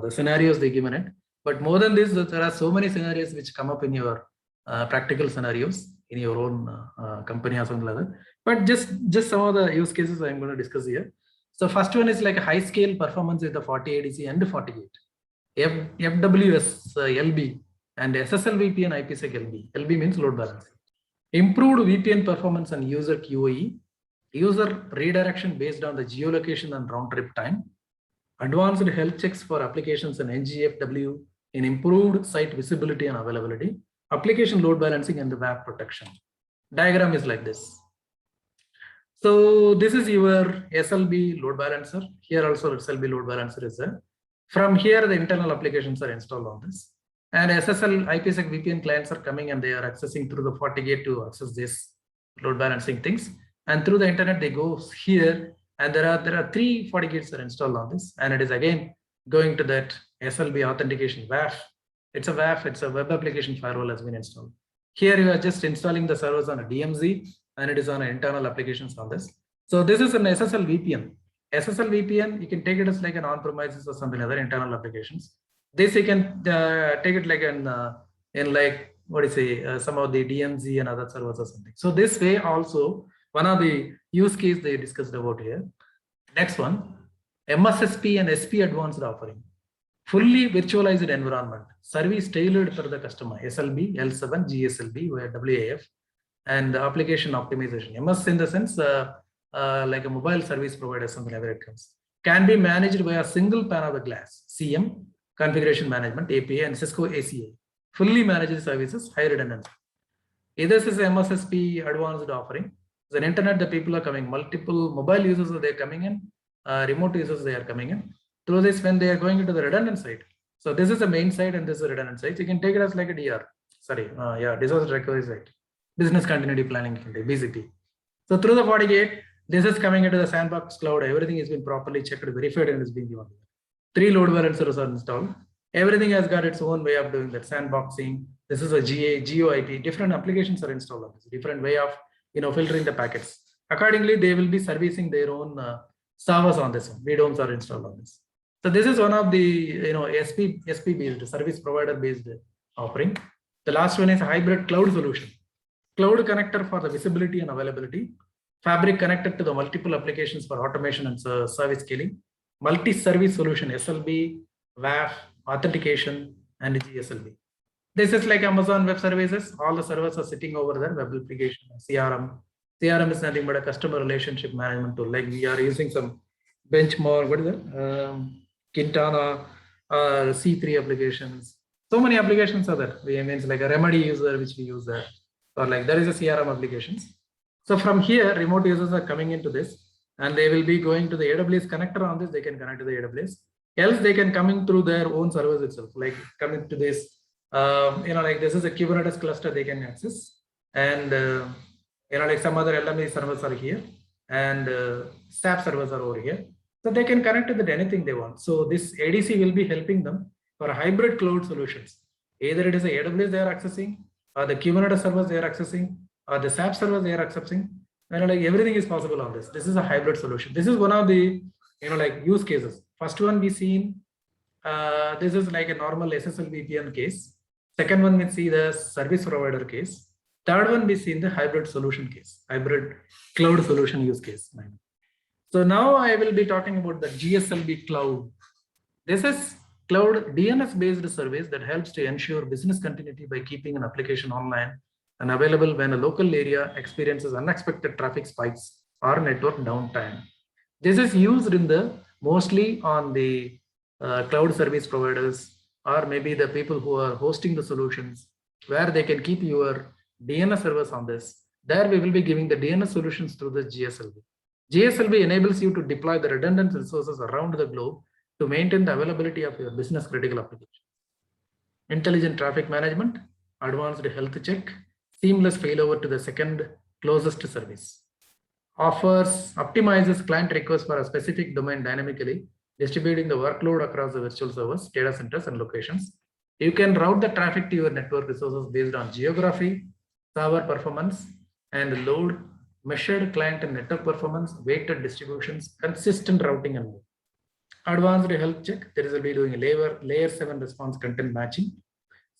the scenarios they given it. But more than this, there are so many scenarios which come up in your practical scenarios in your own company or something like that. But just some of the use cases I'm going to discuss here. So first one is like a high scale performance with the FortiADC and FortiGate, FWS LB, and SSL VPN IPsec LB. LB means load balancing. Improved VPN performance and user QoE, user redirection based on the geolocation and round trip time, advanced health checks for applications and NGFW in improved site visibility and availability, application load balancing, and the WAF protection. Diagram is like this. So this is your SLB load balancer. Here also SLB load balancer is there. From here, the internal applications are installed on this. And SSL IPsec VPN clients are coming and they are accessing through the FortiGate to access this load balancing things. And through the internet, they go here, and there are 3 FortiGates are installed on this. And it is again going to that SLB authentication WAF. It's a WAF, it's a web application firewall has been installed. Here you are just installing the servers on a DMZ, and it is on an internal applications on this. So this is an SSL VPN. SSL VPN, you can take it as like an on-premises or something other internal applications. This you can take it like in like, what do you say, some of the DMZ and other servers or something. So this way also, one of the use case they discussed about here. Next one, MSSP and SP advanced offering. Fully virtualized environment, service tailored for the customer, SLB, L7, GSLB, WAF, and the application optimization. MS in the sense, like a mobile service provider, something like that it comes. Can be managed by a single pane of the glass, CM, configuration management, API, and Cisco ACA. Fully managed services, high redundancy. This is MSSP advanced offering. It's an internet, the people are coming, multiple mobile users are there coming in, remote users they are coming in. Through this, when they are going into the redundant side. So this is the main side and this is a redundant side. So you can take it as like a DR. Sorry, disaster recovery side. Business continuity planning, BCP. So through the FortiGate, this is coming into the sandbox cloud. Everything has been properly checked, verified, and is being given. 3 load balancers are installed. Everything has got its own way of doing that sandboxing. This is a GA, GeoIP. Different applications are installed on this. Different way of filtering the packets. Accordingly, they will be servicing their own servers on this one. VDOMs are installed on this. So this is one of the SP based service provider based offering. The last one is a hybrid cloud solution. Cloud connector for the visibility and availability. Fabric connected to the multiple applications for automation and service scaling. Multi-service solution, SLB, WAF, authentication, and GSLB. This is like Amazon Web Services. All the servers are sitting over there, web application, CRM. CRM is nothing but a customer relationship management tool. Like we are using some benchmark, what is that? Quintana, C3 applications. So many applications are there. We means like a Remedy user, which we use there. Or like there is a CRM applications. So from here, remote users are coming into this and they will be going to the AWS connector on this. They can connect to the AWS. Else they can come in through their own servers itself, like coming to this Like this is a Kubernetes cluster they can access, and like some other LME servers are here, and SAP servers are over here. So they can connect with anything they want. So this ADC will be helping them for hybrid cloud solutions. Either it is a AWS they are accessing, or the Kubernetes servers they are accessing, or the SAP servers they are accessing. Like everything is possible on this. This is a hybrid solution. This is one of the like use cases. First one we seen. This is like a normal SSL VPN case. Second one we see the service provider case. Third one we see in the hybrid solution case, hybrid cloud solution use case. So now I will be talking about the GSLB cloud. This is cloud DNS based service that helps to ensure business continuity by keeping an application online and available when a local area experiences unexpected traffic spikes or network downtime. This is used in the mostly on the cloud service providers, or maybe the people who are hosting the solutions, where they can keep your DNS servers on this. There we will be giving the DNS solutions through the GSLB. GSLB enables you to deploy the redundant resources around the globe to maintain the availability of your business critical application. Intelligent traffic management, advanced health check, seamless failover to the second closest service. Optimizes client requests for a specific domain dynamically, distributing the workload across the virtual servers, data centers, and locations. You can route the traffic to your network resources based on geography, server performance, and load, measured client and network performance, weighted distributions, consistent routing, and more. Advanced health check, there is will be doing a layer 7 response content matching.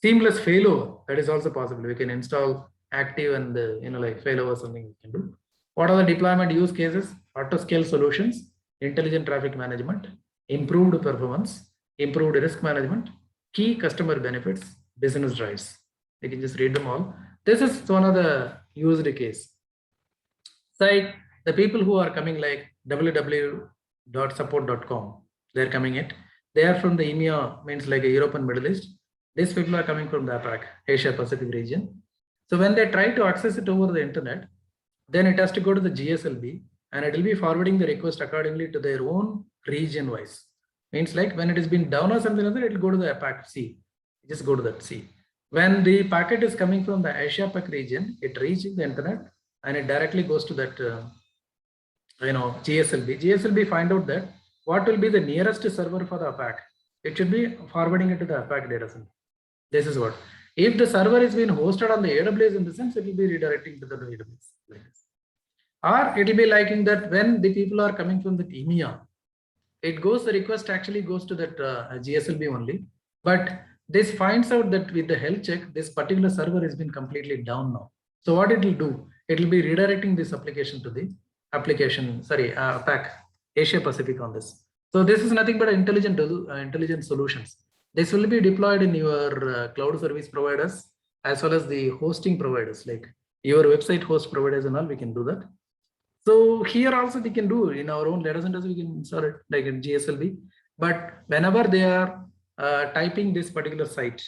Seamless failover, that is also possible. We can install active and like failover, something we can do. What are the deployment use cases? Auto scale solutions, intelligent traffic management, improved performance, improved risk management, key customer benefits, business drives. You can just read them all. This is one of the used case. Like the people who are coming like www.support.com, they're coming it. They are from the EMEA, means like a Europe and Middle East. These people are coming from the APAC, Asia Pacific region. So when they try to access it over the internet, then it has to go to the GSLB, and it will be forwarding the request accordingly to their own region wise. Means like when it has been down or something like that, it will go to the APAC C. Just go to that C. When the packet is coming from the Asia Pac region, it reaches the internet and it directly goes to that GSLB. GSLB find out that what will be the nearest server for the APAC. It should be forwarding it to the APAC data center. This is what. If the server is being hosted on the AWS, in the sense, it will be redirecting to the AWS like this. Or it will be liking that when the people are coming from the EMEA, it goes, the request actually goes to that GSLB only. But this finds out that with the health check, this particular server has been completely down now. So what it will do, it will be redirecting this application to the application, APAC, Asia Pacific on this. So this is nothing but intelligent solutions. This will be deployed in your cloud service providers as well as the hosting providers, like your website host providers and all, we can do that. So here also we can do in our own data centers, we can install it like in GSLB. But whenever they are typing this particular site,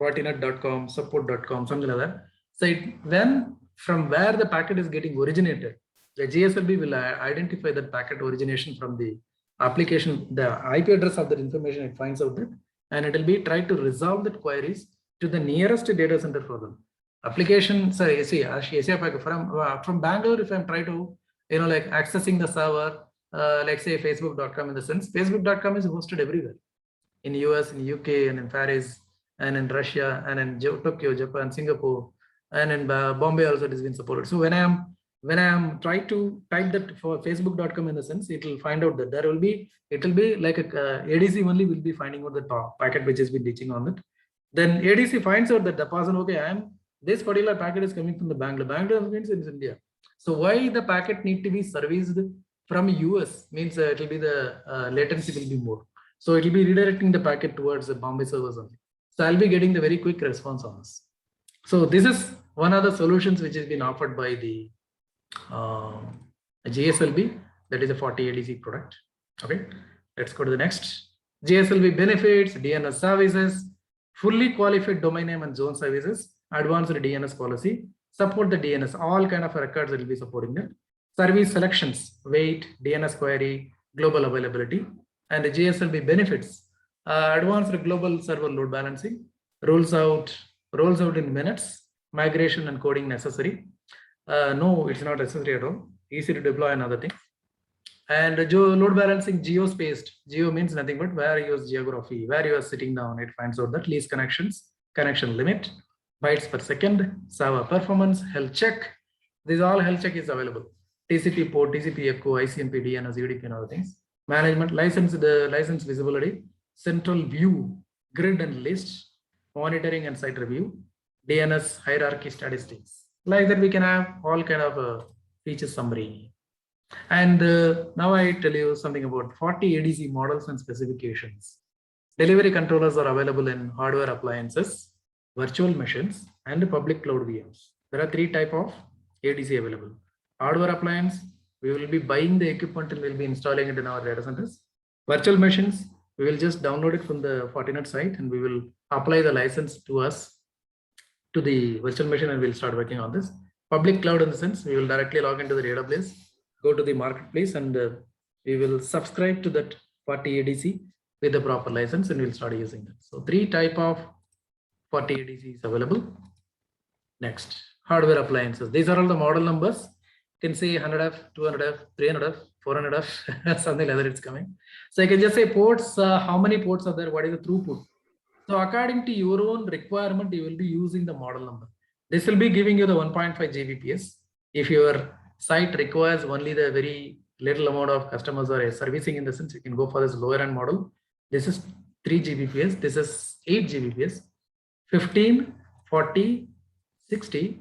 fortinet.com, support.com, something like that, so when from where the packet is getting originated, the GSLB will identify that packet origination from the application, the IP address of that information, it finds out that, and it will be try to resolve that queries to the nearest data center for them. Application, sorry, see, from Bangalore, if I'm trying to, like accessing the server, like say Facebook.com, in the sense, Facebook.com is hosted everywhere, in US, in UK, and in Paris, and in Russia, and in Tokyo, Japan, Singapore, and in Bombay also it has been supported. So when I am trying to type that for Facebook.com, in the sense, it will find out that it will be like a ADC only will be finding out the packet which has been reaching on it. Then ADC finds out that the person, okay, this particular packet is coming from the Bangalore. Bangalore means in India. So why the packet need to be serviced from US means it will be the latency will be more. So it will be redirecting the packet towards the Bombay servers only. So I'll be getting the very quick response on this. So this is one of the solutions which has been offered by the GSLB, that is a FortiADC product. Okay, let's go to the next. GSLB benefits, DNS services, fully qualified domain name and zone services, advanced DNS policy, support the DNS, all kind of records that will be supporting that. Service selections, weight, DNS query, global availability, and the GSLB benefits, advanced global server load balancing, rolls out in minutes, migration and coding necessary. No, it's not necessary at all. Easy to deploy another thing. And load balancing geo-spaced. Geo means nothing but where you use geography, where you are sitting down. It finds out that least connections, connection limit, bytes per second, server performance, health check. These all health check is available. TCP port, TCP echo, ICMP, DNS, UDP, and other things. Management, license, the license visibility, central view, grid and list, monitoring and site review, DNS hierarchy statistics. Like that, we can have all kind of feature summary. And now I tell you something about 40 ADC models and specifications. Delivery controllers are available in hardware appliances, virtual machines, and public cloud VMs. There are 3 types of ADC available. Hardware appliance, we will be buying the equipment and we'll be installing it in our data centers. Virtual machines, we will just download it from the Fortinet site and we will apply the license to us to the virtual machine and we'll start working on this. Public cloud in the sense, we will directly log into the database, go to the marketplace, and we will subscribe to that 40 ADC with the proper license and we'll start using that. So 3 types of 40 ADC is available. Next, hardware appliances. These are all the model numbers. You can say 100F, 200F, 300F, 400F, something like that it's coming. So I can just say ports, how many ports are there? What is the throughput? So according to your own requirement, you will be using the model number. This will be giving you the 1.5 Gbps. If your site requires only the very little amount of customers or servicing, in the sense, you can go for this lower end model. This is 3 Gbps. This is 8 Gbps. 15, 40, 60.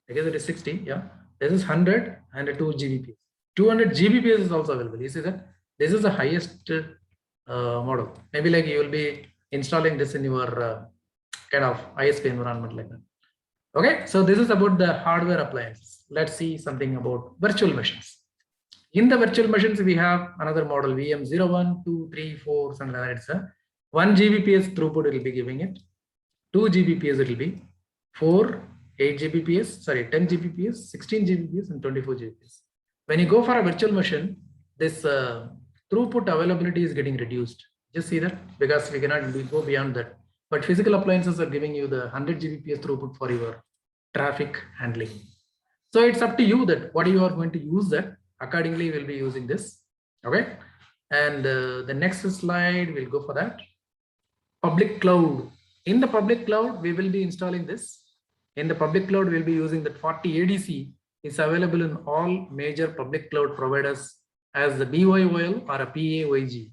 I guess it is 60. Yeah. This is 100 and 2 Gbps. 200 Gbps is also available. You see that this is the highest model. Maybe like you will be installing this in your kind of ISP environment like that. Okay, so this is about the hardware appliances. Let's see something about virtual machines. In the virtual machines, we have another model VM01, 2, 3, 4, something like that. It's a 1 Gbps throughput it will be giving it. 2 Gbps it will be. 4, 8 Gbps, sorry, 10 Gbps, 16 Gbps, and 24 Gbps. When you go for a virtual machine, this throughput availability is getting reduced. Just see that, because we cannot go beyond that. But physical appliances are giving you the 100 Gbps throughput for your traffic handling. So it's up to you that what you are going to use that. Accordingly, we'll be using this. Okay. And the next slide, we'll go for that. Public cloud. In the public cloud, we will be installing this. In the public cloud, we'll be using that 40 ADC. It's available in all major public cloud providers as the BYOL or a PAYG.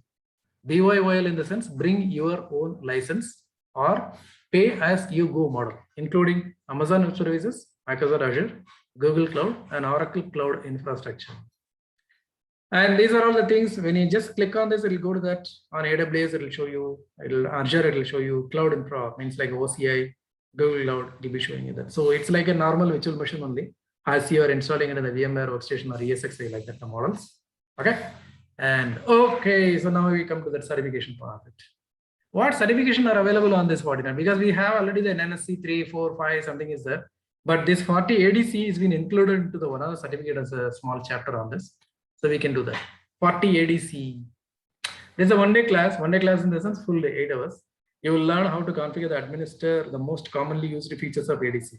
BYOL in the sense, bring your own license or pay as you go model, including Amazon Web Services, Microsoft Azure, Google Cloud, and Oracle Cloud Infrastructure. And these are all the things. When you just click on this, it will go to that. On AWS, it will show you, Azure, it will show you cloud infra, means like OCI, Google Cloud, it will be showing you that. So it's like a normal virtual machine only, as you are installing it in the VMware workstation or ESXi, like that, the models. Okay. And okay, so now we come to that certification part of it. What certification are available on this Fortinet? Because we have already the NSC 3, 4, 5, something is there. But this 40 ADC has been included into the one of the certificate as a small chapter on this. So we can do that. 40 ADC. This is a one-day class. One-day class in the sense, full day, 8 hours. You will learn how to configure the administer the most commonly used features of ADC.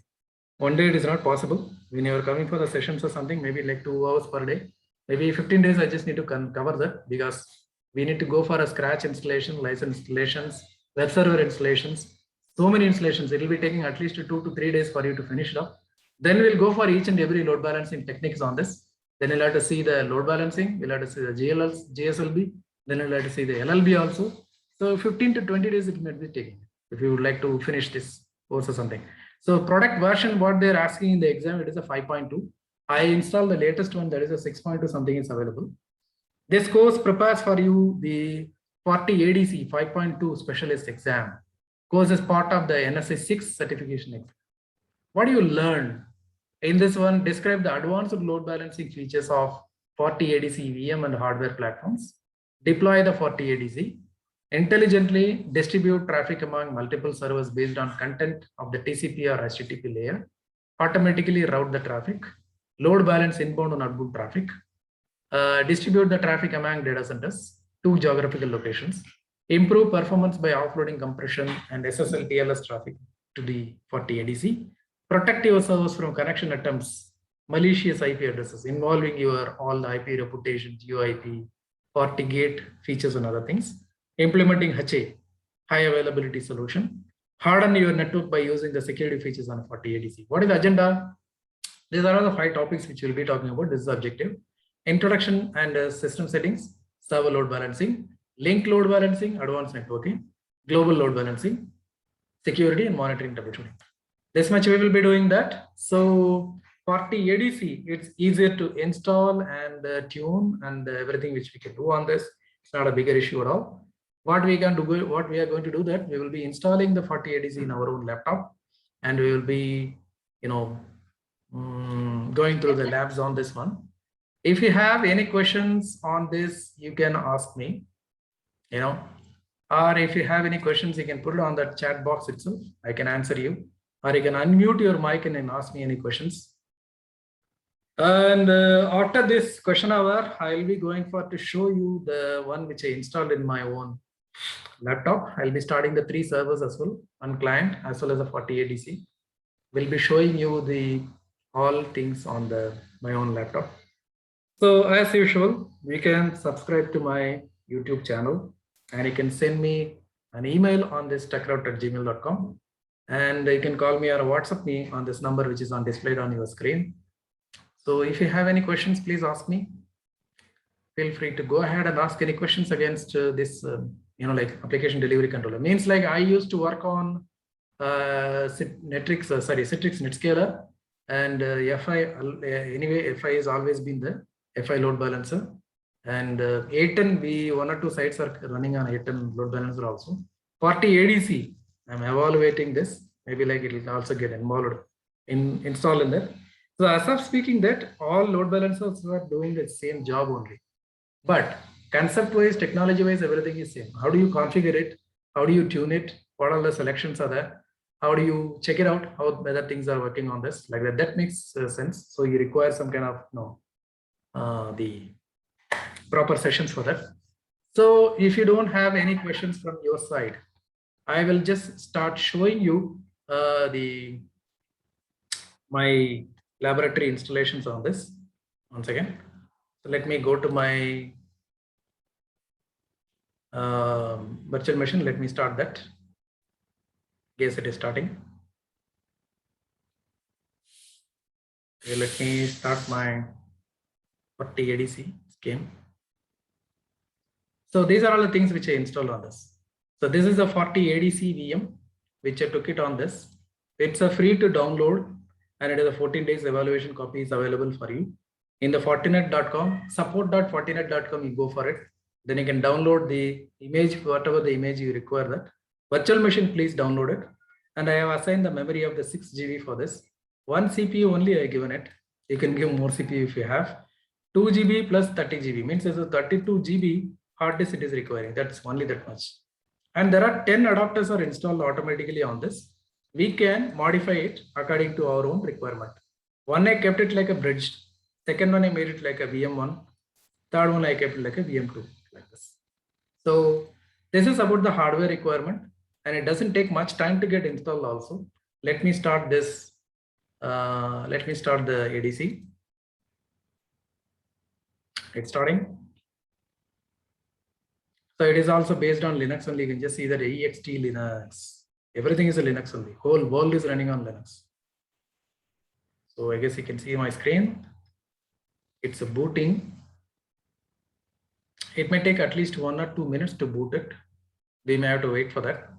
One day it is not possible. When you are coming for the sessions or something, maybe like 2 hours per day. Maybe 15 days, I just need to cover that, because we need to go for a scratch installation, license installations, web server installations, so many installations. It will be taking at least 2 to 3 days for you to finish it up. Then we'll go for each and every load balancing techniques on this. Then you'll have to see the load balancing, we'll have to see the GSLB, then you'll have to see the LLB also. So 15 to 20 days it might be taking if you would like to finish this course or something. So product version, what they're asking in the exam, it is a 5.2. I installed the latest one, that is a 6.2 something is available. This course prepares for you the 40 ADC 5.2 specialist exam. Course is part of the NSA 6 certification exam. What do you learn? In this one, describe the advanced load balancing features of 40 ADC VM and hardware platforms. Deploy the 40 ADC. Intelligently distribute traffic among multiple servers based on content of the TCP or HTTP layer. Automatically route the traffic. Load balance inbound and outbound traffic. Distribute the traffic among data centers, 2 geographical locations. Improve performance by offloading compression and SSL TLS traffic to the 40 ADC. Protect your servers from connection attempts, malicious IP addresses involving your all the IP reputation, UIP, FortiGate features and other things. Implementing HA, high availability solution. Harden your network by using the security features on 40 ADC. What is the agenda? These are all the 5 topics which we'll be talking about. This is the objective. Introduction and system settings, server load balancing, link load balancing, advanced networking, global load balancing, security and monitoring troubleshooting. This much we will be doing that. So 40 ADC, it's easier to install and tune and everything which we can do on this. It's not a bigger issue at all. What we are going to do that we will be installing the 40 ADC in our own laptop, and we will be, going through the labs on this one. If you have any questions on this, you can ask me, or if you have any questions, you can put it on the chat box itself. I can answer you, or you can unmute your mic and then ask me any questions. And after this question hour, I'll be going to show you the one which I installed in my own laptop. I'll be starting the 3 servers as well, one client as well as the 40 ADC. We'll be showing you all things on my own laptop. So as usual, you can subscribe to my YouTube channel, and you can send me an email on this techroute@gmail.com, and you can call me or WhatsApp me on this number which is displayed on your screen. So if you have any questions, please ask me. Feel free to go ahead and ask any questions against this, like application delivery controller. Means like I used to work on Citrix Netscaler, and FI. Anyway, FI has always been the FI load balancer, and A10, 1 or 2 sites are running on A10 load balancer also. 40 ADC, I'm evaluating this. Maybe like it will also get installed in there. So as of speaking, that all load balancers are doing the same job only, but concept-wise, technology-wise, everything is same. How do you configure it? How do you tune it? What all the selections are there? How do you check it out? How whether things are working on this like that? That makes sense. So you require some kind of the proper sessions for that. So if you don't have any questions from your side, I will just start showing you my laboratory installations on this. Once again, so let me go to my virtual machine. Let me start that. Guess it is starting. Okay, let me start my 40 ADC scheme. So these are all the things which I installed on this. So this is a 40 ADC VM which I took it on this. It's a free to download, and it is a 14 days evaluation copy is available for you in the Fortinet.com, support.fortinet.com. You go for it. Then you can download the image, whatever the image you require that. Virtual machine, please download it. And I have assigned the memory of the 6 GB for this. 1 CPU only I given it. You can give more CPU if you have. 2 GB plus 30 GB means there's a 32 GB hard disk it is requiring. That's only that much. And there are 10 adapters are installed automatically on this. We can modify it according to our own requirement. One I kept it like a bridged. Second one I made it like a VM1. Third one I kept it like a VM2 like this. So this is about the hardware requirement, and it doesn't take much time to get installed also. Let me start this. Let me start the ADC. It's starting. So it is also based on Linux only. You can just see that EXT Linux. Everything is a Linux only. Whole world is running on Linux. So I guess you can see my screen. It's a booting. It may take at least 1 or 2 minutes to boot it. We may have to wait for that.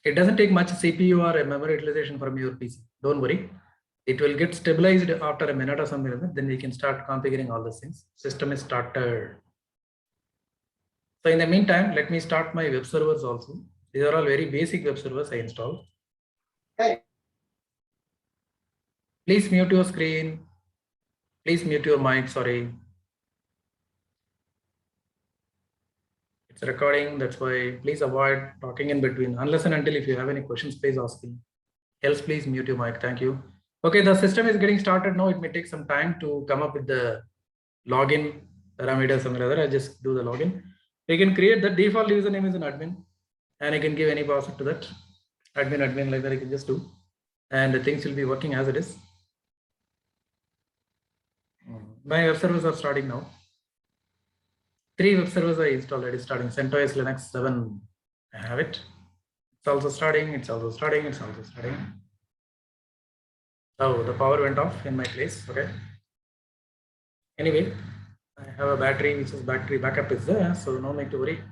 It doesn't take much CPU or a memory utilization from your PC. Don't worry. It will get stabilized after a minute or something. Then we can start configuring all these things. System is started. So in the meantime, let me start my web servers also. These are all very basic web servers I installed. Hey. Please mute your screen. Please mute your mic, sorry. It's recording, that's why please avoid talking in between. Unless and until if you have any questions, please ask me. Else, please mute your mic, thank you. Okay, the system is getting started now. It may take some time to come up with the login parameter somewhere or other. I just do the login. You can create the default username is an admin, and I can give any password to that admin like that. I can just do, and the things will be working as it is. My web servers are starting now. 3 web servers I installed already starting. CentOS Linux 7. I have it. It's also starting. It's also starting. It's also starting. Oh, the power went off in my place. Okay. Anyway, I have a battery, which is battery backup is there, so no need to worry.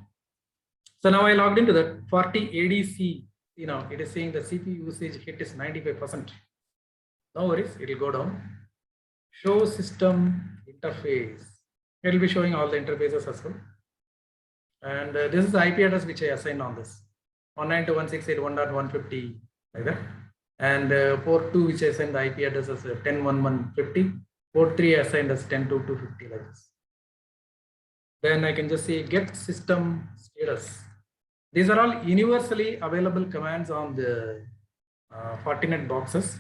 So now I logged into that 40 ADC. You know, it is saying the CPU usage hit is 95%. No worries, it will go down. Show system interface. It will be showing all the interfaces as well. And this is the IP address which I assigned on this 192.168.1.150 like that. And port 2 which I assigned the IP address as 10.1.150. Port 3 assigned as 10.2.250 like this. Then I can just say get system status. These are all universally available commands on the Fortinet boxes.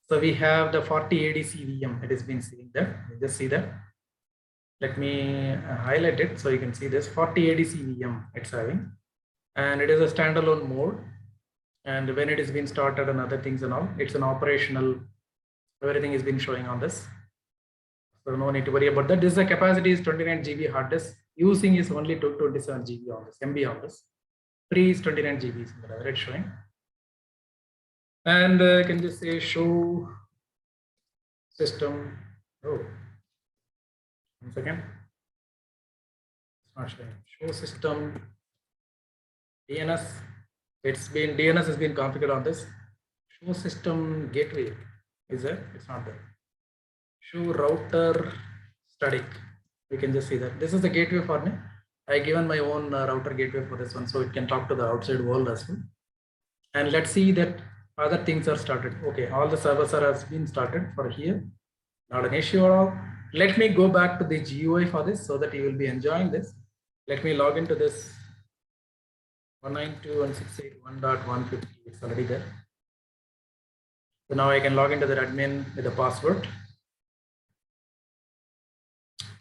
So we have the 40 ADC VM. It has been seen there. You just see that. Let me highlight it so you can see this 40 ADC VM it's having, and it is a standalone mode. And when it has been started and other things and all, it's an operational. Everything has been showing on this. So no need to worry about that. This is the capacity is 29 GB hard disk. Using is only 227 GB on this, MB on this. Free is 29 GB, it's showing. And I can just say show system. Oh, 1 second. It's not showing. Show system DNS. It's been DNS has been configured on this. Show system gateway is there? It's not there. Show router static. We can just see that this is the gateway for me. I given my own router gateway for this one, so it can talk to the outside world as well. And let's see that other things are started. Okay, all the servers are has been started for here. Not an issue at all. Let me go back to the GUI for this so that you will be enjoying this. Let me log into this 192.168.1.150. It's already there. So now I can log into the admin with the password.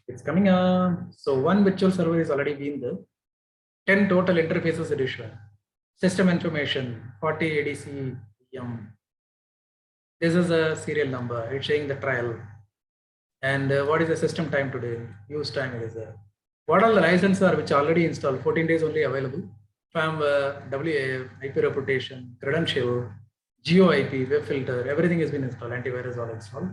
It's coming on. So one virtual server is already been there. 10 total interfaces edition. System information, 40 ADC VM. This is a serial number. It's showing the trial. And what is the system time today? Use time it is there. What all the licenses are which already installed? 14 days only available. Firmware, WAF, IP reputation, credential, GeoIP, web filter, everything has been installed. Antivirus all installed.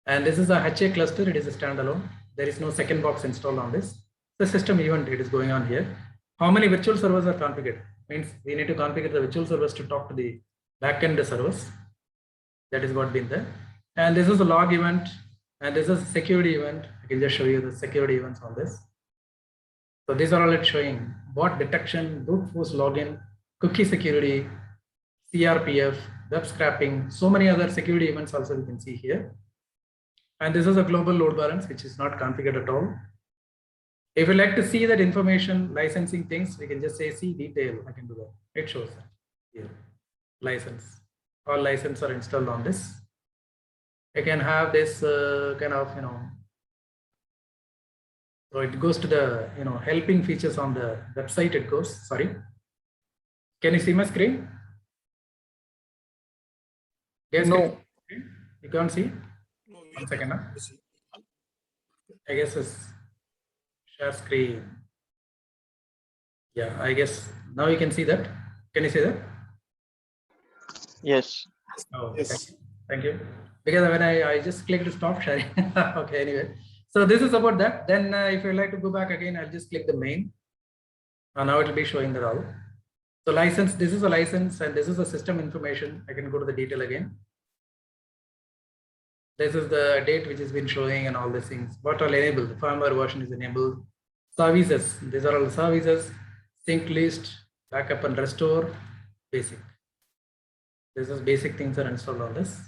And this is a HA cluster. It is a standalone. There is no second box installed on this. The system event it is going on here. How many virtual servers are configured? Means we need to configure the virtual servers to talk to the backend servers. That is what been there. And this is a log event. And this is a security event. I can just show you the security events on this. So these are all it's showing. Bot detection, brute force login, cookie security, CRPF, web scraping, so many other security events also we can see here. And this is a global load balance, which is not configured at all. If you like to see that information, licensing things, we can just say see detail. I can do that. It shows that here. License. All licenses are installed on this. I can have this kind of, so it goes to the, helping features on the website. It goes, sorry. Can you see my screen? Yes. No. You can't see? 1 second. Huh? I guess it's share screen. Yeah, I guess now you can see that. Can you see that? Yes. Oh, Yes. Thank you. Because when I just click to stop sharing. Okay, anyway. So this is about that. Then if you like to go back again, I'll just click the main. And now it will be showing that all. So license, this is a license and this is a system information. I can go to the detail again. This is the date which has been showing and all these things. What all enabled? The firmware version is enabled. Services, these are all the services. Sync list, backup and restore, basic. This is basic things are installed on this.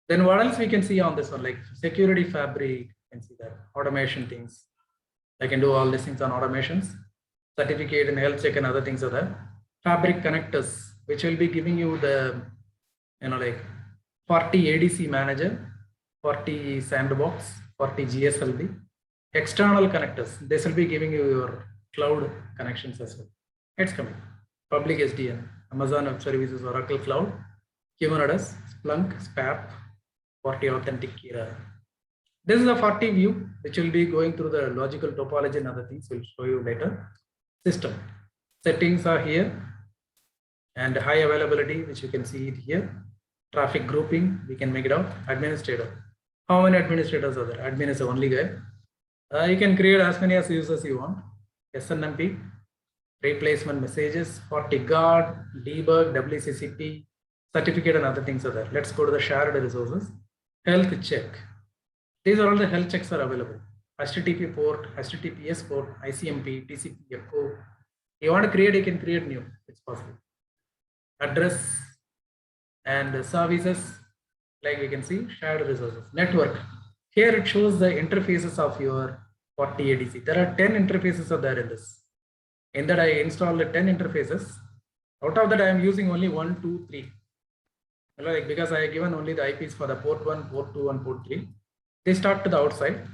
Then what else we can see on this one? Like security fabric, you can see that. Automation things. I can do all these things on automations. Certificate and health check and other things are there. Fabric connectors, which will be giving you the, like 40 ADC manager, 40 sandbox, 40 GSLB. External connectors, this will be giving you your cloud connections as well. It's coming. Public SDN, Amazon Web Services, Oracle Cloud, Kubernetes, Splunk, SPAP, Forti Authentic Kira. This is a Forti view, which will be going through the logical topology and other things. We'll show you later. System settings are here, and high availability, which you can see it here. Traffic grouping, we can make it out. Administrator. How many administrators are there? Admin is the only guy. You can create as many as users you want. SNMP, replacement messages, FortiGuard, debug, WCCP, certificate and other things are there. Let's go to the shared resources. Health check. These are all the health checks are available. HTTP port, HTTPS port, ICMP, TCP, echo. You want to create, you can create new. It's possible. Address and services, like we can see, shared resources. Network. Here it shows the interfaces of your FortiADC. There are 10 interfaces are there in this. In that I installed the 10 interfaces. Out of that I am using only 1, 2, 3. Like because I have given only the IPs for the port 1, port 2 and port 3. They start to the outside.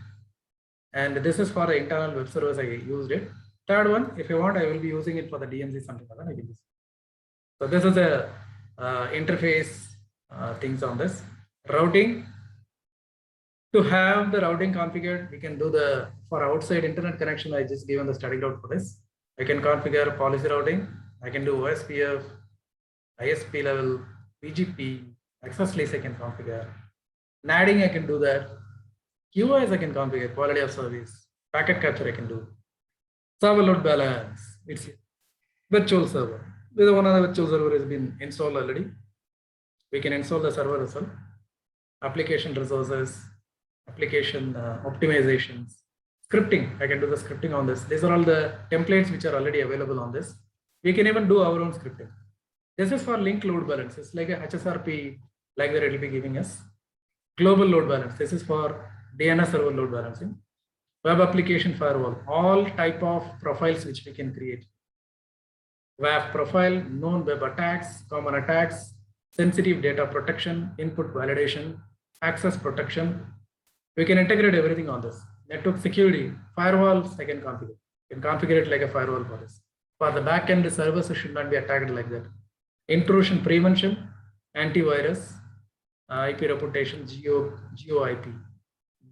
And this is for the internal web servers I used it. Third one, if you want, I will be using it for the DMZ something like that. I can use. So this is the interface things on this. Routing. To have the routing configured, we can do the, for outside internet connection, I just given the static route for this. I can configure policy routing. I can do OSPF, ISP level, BGP, access lease I can configure. NADing I can do that. QoS I can configure, quality of service. Packet capture I can do. Server load balance, it's virtual server. This is one of the virtual server has been installed already. We can install the server as well. Application resources, application optimizations, scripting. I can do the scripting on this. These are all the templates which are already available on this. We can even do our own scripting. This is for link load balance. It's like a HSRP, like that it will be giving us. Global load balance. This is for DNS server load balancing. Web application firewall. All type of profiles which we can create. WAF profile, known web attacks, common attacks, sensitive data protection, input validation, access protection. We can integrate everything on this. Network security, firewalls, I can configure. You can configure it like a firewall for this. For the backend, the servers should not be attacked like that. Intrusion prevention, antivirus, IP reputation, GeoIP.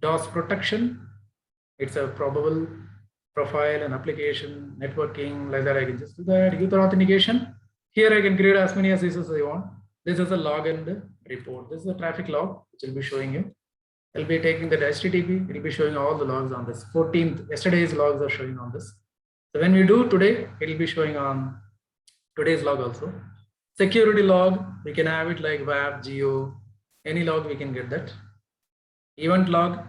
DOS protection, it's a probable profile and application, networking, like that. I can just do that. User authentication. Here I can create as many as users I want. This is a log and report. This is a traffic log, which will be showing you. I'll be taking the HTTP. It will be showing all the logs on this. 14th, yesterday's logs are showing on this. So when we do today, it will be showing on today's log also. Security log, we can have it like WAF, Geo, any log we can get that. Event log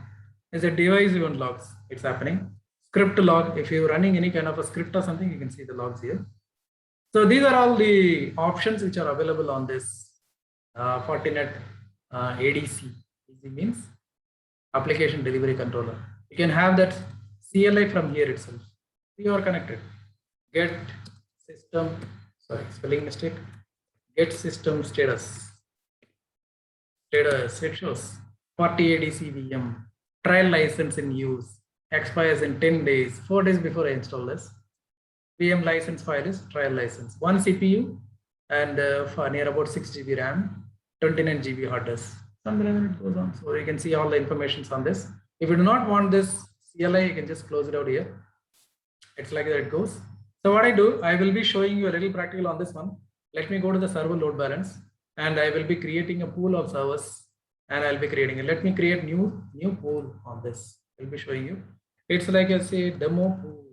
is a device event logs. It's happening. Script log, if you're running any kind of a script or something, you can see the logs here. So these are all the options which are available on this Fortinet ADC. ADC means application delivery controller. You can have that CLI from here itself. You are connected. Get system, sorry, spelling mistake. Get system status. Status, it shows FortiADC VM, trial license in use, expires in 10 days, 4 days before I install this. VM license file is trial license. 1 CPU and for near about 6 GB RAM, 29 GB hard disk. Something it goes on. So you can see all the information on this. If you do not want this CLI, you can just close it out here. It's like that it goes. So what I do, I will be showing you a little practical on this one. Let me go to the server load balance and I will be creating a pool of servers and I'll be creating it. Let me create new pool on this. I'll be showing you. It's like I say demo pool.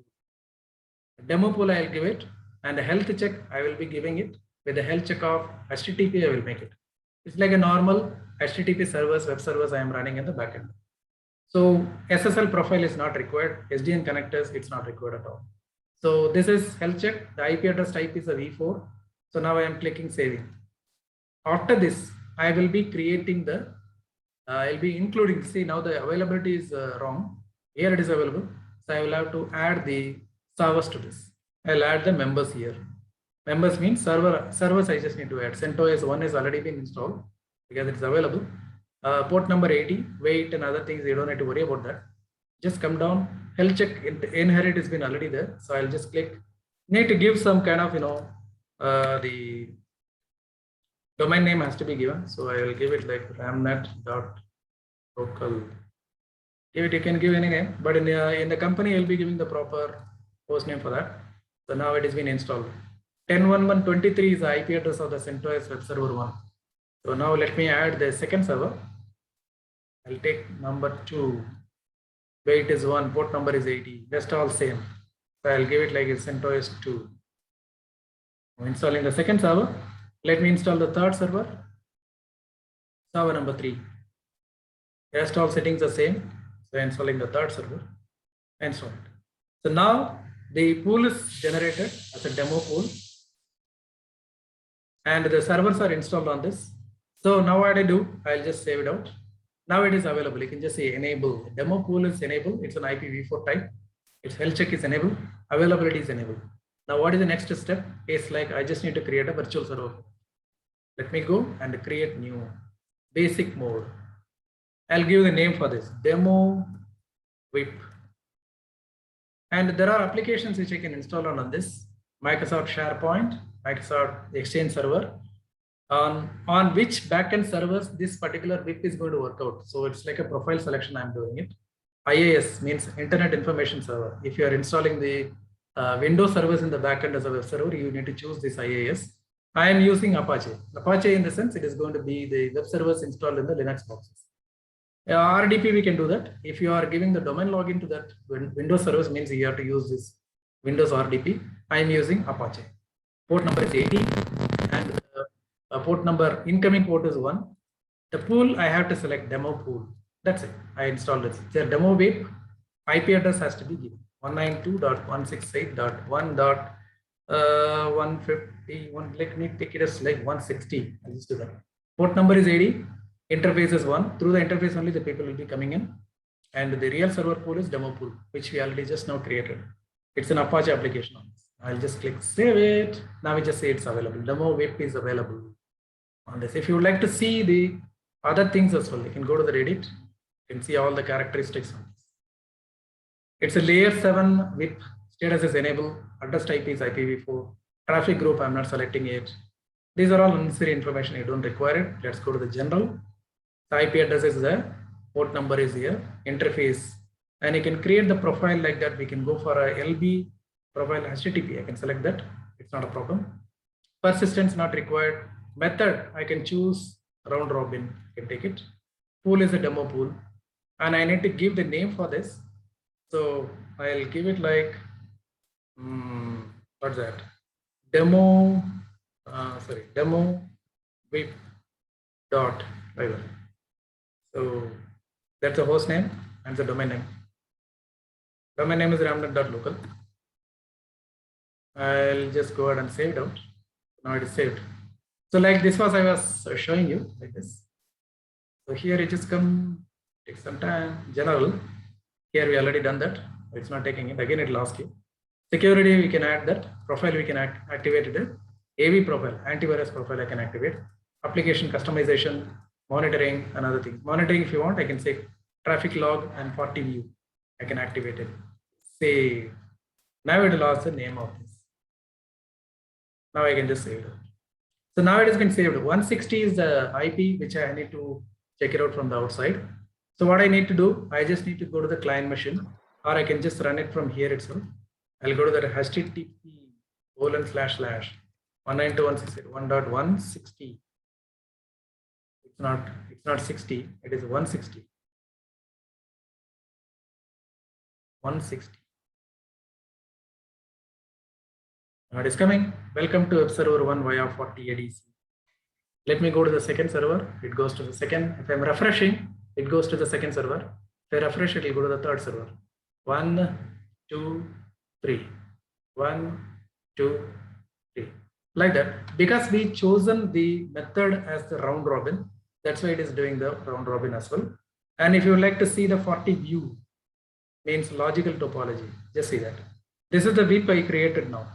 Demo pool I'll give it, and the health check I will be giving it. With the health check of HTTP I will make it. It's like a normal HTTP servers, web servers I am running in the backend. So SSL profile is not required. SDN connectors, it's not required at all. So this is health check. The IP address type is a v4. So now I am clicking saving. After this, I will be creating the, I'll be including, see now the availability is wrong. Here it is available. So I will have to add the servers to this. I'll add the members here. Members means servers I just need to add. CentOS 1 has already been installed because it's available. Port number 80, weight and other things, you don't need to worry about that. Just come down, health check inherit has been already there. So I'll just click, need to give some kind of, the domain name has to be given. So I will give it like ramnet.local. Give it, you can give any name, but in the company, you'll be giving the proper host name for that. So now it has been installed. 10.11.23 is the IP address of the CentOS web server 1. So now let me add the second server. I'll take number 2. Weight is 1, port number is 80. Rest all same. So I'll give it like a CentOS 2. I'm installing the second server. Let me install the third server. Server number 3. Rest all settings are same. So installing the third server. Install it. So now the pool is generated as a demo pool. And the servers are installed on this. So now what I do, I'll just save it out. Now it is available. You can just say enable. Demo pool is enabled. It's an IPv4 type. Its health check is enabled. Availability is enabled. Now what is the next step? It's like I just need to create a virtual server. Let me go and create new basic mode. I'll give the name for this, demo VIP. And there are applications which I can install on this. Microsoft SharePoint, Microsoft Exchange Server, on which backend servers this particular VIP is going to work out. So it's like a profile selection, I'm doing it. IaaS means Internet Information Server. If you are installing the Windows servers in the backend as a web server, you need to choose this IaaS. I am using Apache. Apache in the sense it is going to be the web servers installed in the Linux boxes. RDP, we can do that. If you are giving the domain login to that Windows servers, means you have to use this Windows RDP. I am using Apache. Port number is 80 and port number, incoming port is 1. The pool, I have to select demo pool. That's it. I installed it. The demo VIP IP address has to be given 192.168.1.151. Let me take it as like 160. I'll just do that. Port number is 80. Interface is 1. Through the interface only the people will be coming in. And the real server pool is demo pool, which we already just now created. It's an Apache application on this. I'll just click save it. Now we just say it's available. Demo VIP is available on this. If you would like to see the other things as well, you can go to the Reddit. You can see all the characteristics on this. It's a layer 7 VIP. Status is enabled. Address type is IPv4. Traffic group, I'm not selecting it. These are all unnecessary information. You don't require it. Let's go to the general. The IP address is there. Port number is here. Interface. And you can create the profile like that. We can go for a LB profile HTTP. I can select that. It's not a problem. Persistence not required. Method, I can choose round robin. I can take it. Pool is a demo pool. And I need to give the name for this. So I'll give it like, what's that? Demo VIP dot driver. So that's the host name and the domain name. Domain name is ramnet.local. I'll just go ahead and save it out. Now it is saved. So like this was I was showing you like this. So here it just come, take some time. General, here we already done that. It's not taking it. Again, it will ask you. Security, we can add that. Profile, we can activate it. AV profile, antivirus profile, I can activate. Application customization, monitoring, and other things. Monitoring, if you want, I can say traffic log and 40 view. I can activate it. Save. Now it will ask the name of this. Now I can just save it. So now it has been saved. 160 is the IP, which I need to check it out from the outside. So what I need to do, I just need to go to the client machine, or I can just run it from here itself. I'll go to the http://192.168.1.160. It's not 60, it is 160. 160. Now it is coming. Welcome to web server 1 via 40 ADC. Let me go to the second server. It goes to the second. If I'm refreshing, it goes to the second server. If I refresh, it will go to the third server. 1, 2, 3. 1, 2, 3. Like that. Because we chosen the method as the round robin, that's why it is doing the round robin as well. And if you would like to see the 40 view, means logical topology, just see that. This is the VIP I created now.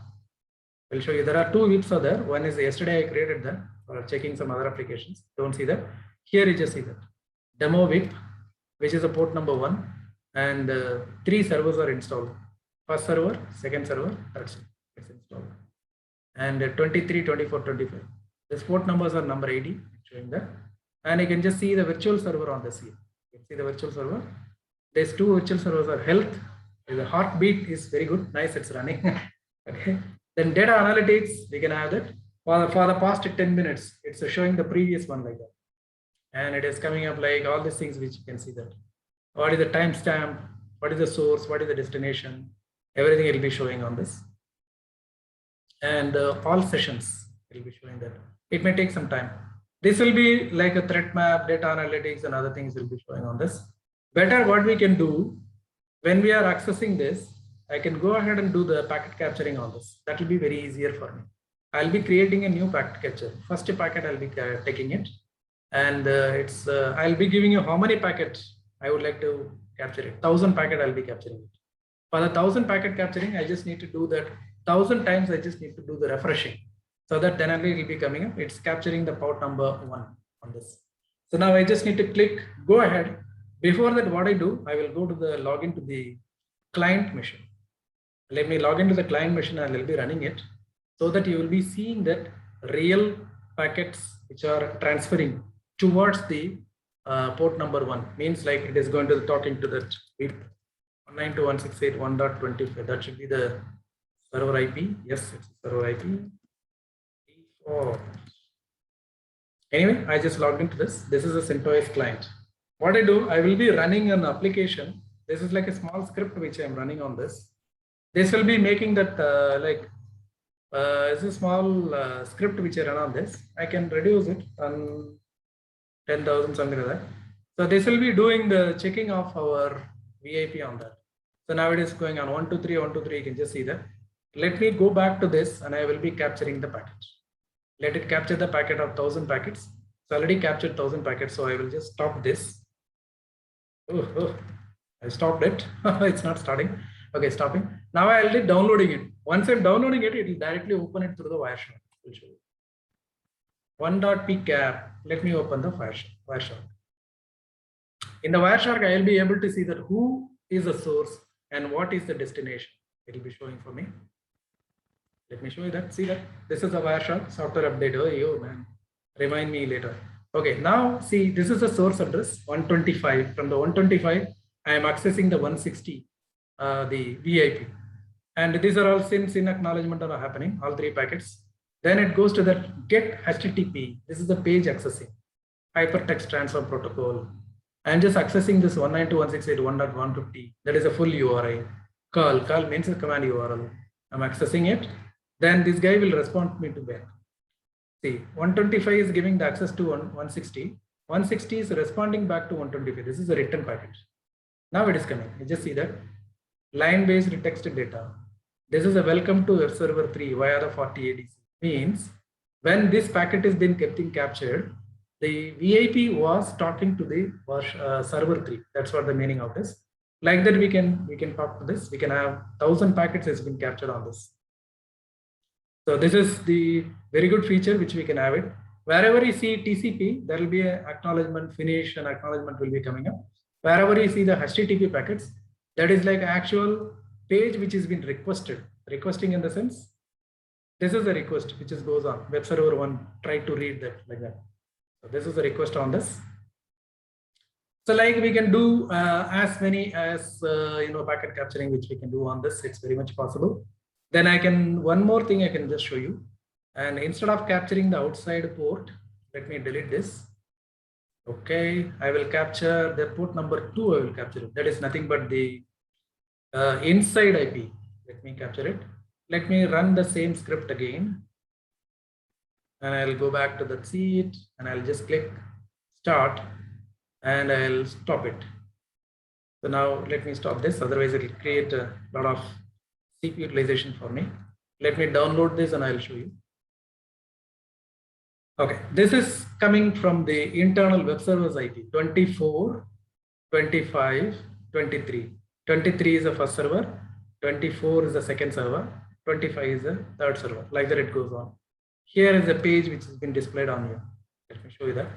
I'll show you. There are 2 VIPs are there. One is yesterday I created that for checking some other applications. Don't see that. Here you just see that. Demo VIP, which is a port number 1. and 3 servers are installed. First server, second server, third server is installed. And 23, 24, 25. The port numbers are number 80, showing that. And you can just see the virtual server on the scene. You can see the virtual server. There's 2 virtual servers are health. The heartbeat is very good. Nice, it's running. Okay. Then data analytics, we can have that. For the past 10 minutes, it's showing the previous one like that. And it is coming up like all these things which you can see that. What is the timestamp? What is the source? What is the destination? Everything will be showing on this. And all sessions will be showing that. It may take some time. This will be like a threat map, data analytics, and other things will be showing on this. Better what we can do when we are accessing this, I can go ahead and do the packet capturing on this. That will be very easier for me. I'll be creating a new packet capture. First packet I'll be taking it, and I'll be giving you how many packets I would like to capture it. 1000 packet I'll be capturing it. For the 1000 packet capturing, I just need to do that 1000 times. I just need to do the refreshing, so that then it will be coming up. It's capturing the port number 1 on this. So now I just need to click go ahead. Before that, what I do, I will go to the login to the client machine. Let me log into the client machine and I'll be running it, so that you will be seeing that real packets which are transferring towards the port number 1. Means like it is going to talking to that 192.168.1.25. That should be the server IP. Yes, it's server IP. Default. Anyway, I just logged into this. This is a CentOS client. What I do, I will be running an application. This is like a small script which I'm running on this. This will be making that it's a small script which I run on this. I can reduce it on 10,000 something like that. So this will be doing the checking of our VIP on that. So now it is going on 1, 2, 3, 1, 2, 3. You can just see that. Let me go back to this and I will be capturing the packet. Let it capture the packet of 1000 packets. It's already captured 1000 packets. So I will just stop this. I stopped it. It's not starting. Okay, stopping. Now I'll be downloading it. Once I'm downloading it, it will directly open it through the Wireshark. 1.pcap. Let me open the Wireshark. In the Wireshark, I will be able to see that who is the source and what is the destination. It will be showing for me. Let me show you that. See that this is a Wireshark software update. Oh, yo, man, remind me later. Okay, now see, this is the source address 125. From the 125, I am accessing the 160, the VIP, and these are all SYN acknowledgement are happening. All 3 packets. Then it goes to that get HTTP. This is the page accessing hypertext transfer protocol. I'm just accessing this 192.168.1.150. That is a full URI. Call means a command URL. I'm accessing it. Then this guy will respond to me to back. See, 125 is giving the access to 160. 160 is responding back to 125. This is a written packet. Now it is coming. You just see that line-based text data. This is a welcome to web server 3 via the 40 ADC. Means when this packet is getting captured, the VIP was talking to the server 3. That's what the meaning of this. Like that, we can talk to this. We can have 1000 packets has been captured on this. So this is the very good feature which we can have it. Wherever you see TCP, there will be an acknowledgement finish and acknowledgement will be coming up. Wherever you see the HTTP packets, that is like actual page which has been requested. Requesting in the sense, this is a request which goes on. Web server 1 try to read that like that. So this is a request on this. So like we can do as many as packet capturing which we can do on this. It's very much possible. Then I can, one more thing I can just show you. And instead of capturing the outside port, let me delete this. Okay, I will capture the port number 2. I will capture it. That is nothing but the inside IP. Let me capture it. Let me run the same script again. And I'll go back to the seat and I'll just click start and I'll stop it. So now let me stop this. Otherwise it will create a lot of CPU utilization for me. Let me download this and I'll show you. Okay, this is coming from the internal web server's IP 24, 25, 23. 23 is the first server, 24 is the second server, 25 is the third server. Like that it goes on. Here is the page which has been displayed on here. Let me show you that.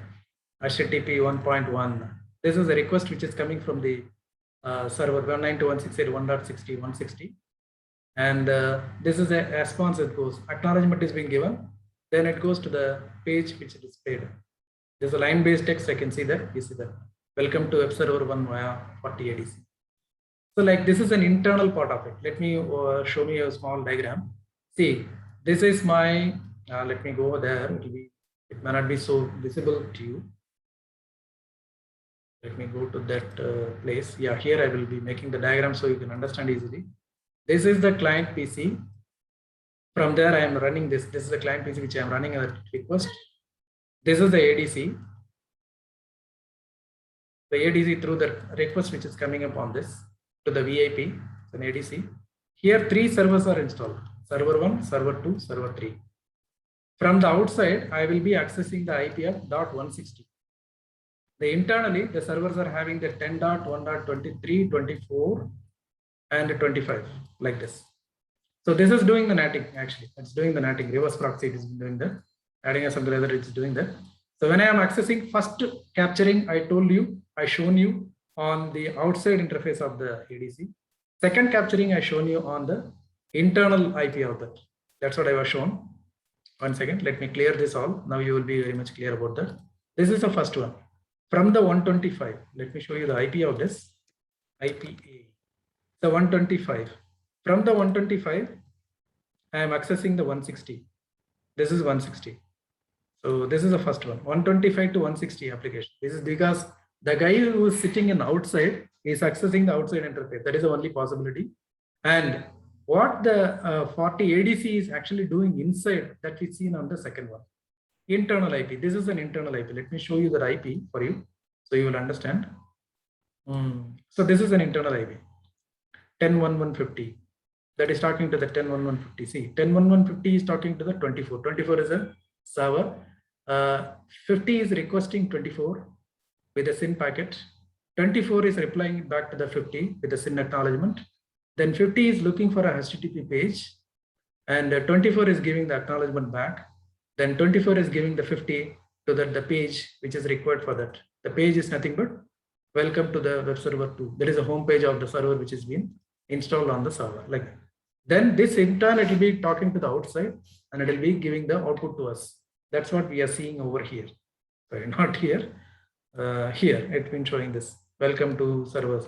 HTTP 1.1. This is a request which is coming from the server 192.168.1.60, and this is a response. It goes acknowledgement is being given, then it goes to the page which is displayed. There's a line-based text. I can see that. You see that. Welcome to web server 1 via 40 ADC. So like this is an internal part of it. Let me show me a small diagram. See, this is my. Let me go there. It may not be so visible to you. Let me go to that place. Yeah, here I will be making the diagram so you can understand easily. This is the client PC. From there, I am running this. This is the client PC which I am running a request. This is the ADC. The ADC through the request which is coming up on this to the VIP, it's an ADC. Here, 3 servers are installed: server 1, server 2, server 3. From the outside, I will be accessing the IP of .160. Internally, the servers are having the 10.1.23, 24, and 25 like this. So this is doing the NATing actually. It's doing the NATing. Reverse proxy is doing that. Adding a something other, it's doing that. So when I am accessing first capturing, I told you, I shown you on the outside interface of the ADC. Second capturing, I shown you on the internal IP of that. That's what I was shown. 1 second, let me clear this all. Now you will be very much clear about that. This is the first one. From the 125, let me show you the IP of this. IPA. The 125. From the 125, I am accessing the 160. This is 160. So this is the first one. 125 to 160 application. This is because the guy who is sitting in outside is accessing the outside interface. That is the only possibility. And what the 40 ADC is actually doing inside, that we seen on the second one. Internal IP. This is an internal IP. Let me show you the IP for you so you will understand. So this is an internal IP. 10.1.150. That is talking to the 10.1.150. See, 10.1.150 is talking to the 24. 24 is a server. 50 is requesting 24 with a SYN packet. 24 is replying back to the 50 with a SYN acknowledgement. Then 50 is looking for a HTTP page, and 24 is giving the acknowledgement back. Then 24 is giving the 50 to the page which is required for that. The page is nothing but welcome to the web server 2. There is a home page of the server which is being installed on the server. Like then this in turn it will be talking to the outside and it will be giving the output to us. That's what we are seeing over here. Sorry, not here. Here it's been showing this. Welcome to servers.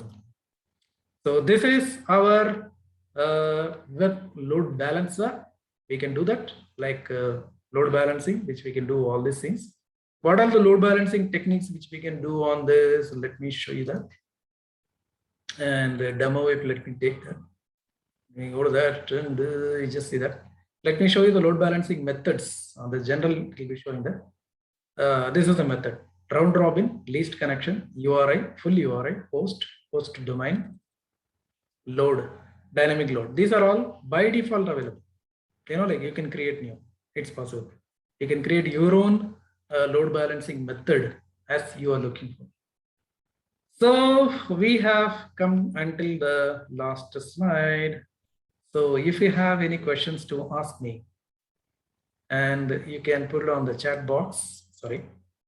So this is our web load balancer. We can do that like load balancing, which we can do all these things. What are the load balancing techniques which we can do on this? Let me show you that. And demo it, let me take that. We go to that and you just see that. Let me show you the load balancing methods. On the general, it will be showing that. This is the method. Round robin, least connection, URI, full URI, host domain, load, dynamic load. These are all by default available. You know, like you can create new. It's possible. You can create your own load balancing method as you are looking for. So we have come until the last slide. So if you have any questions to ask me, and you can put it on the chat box. Sorry,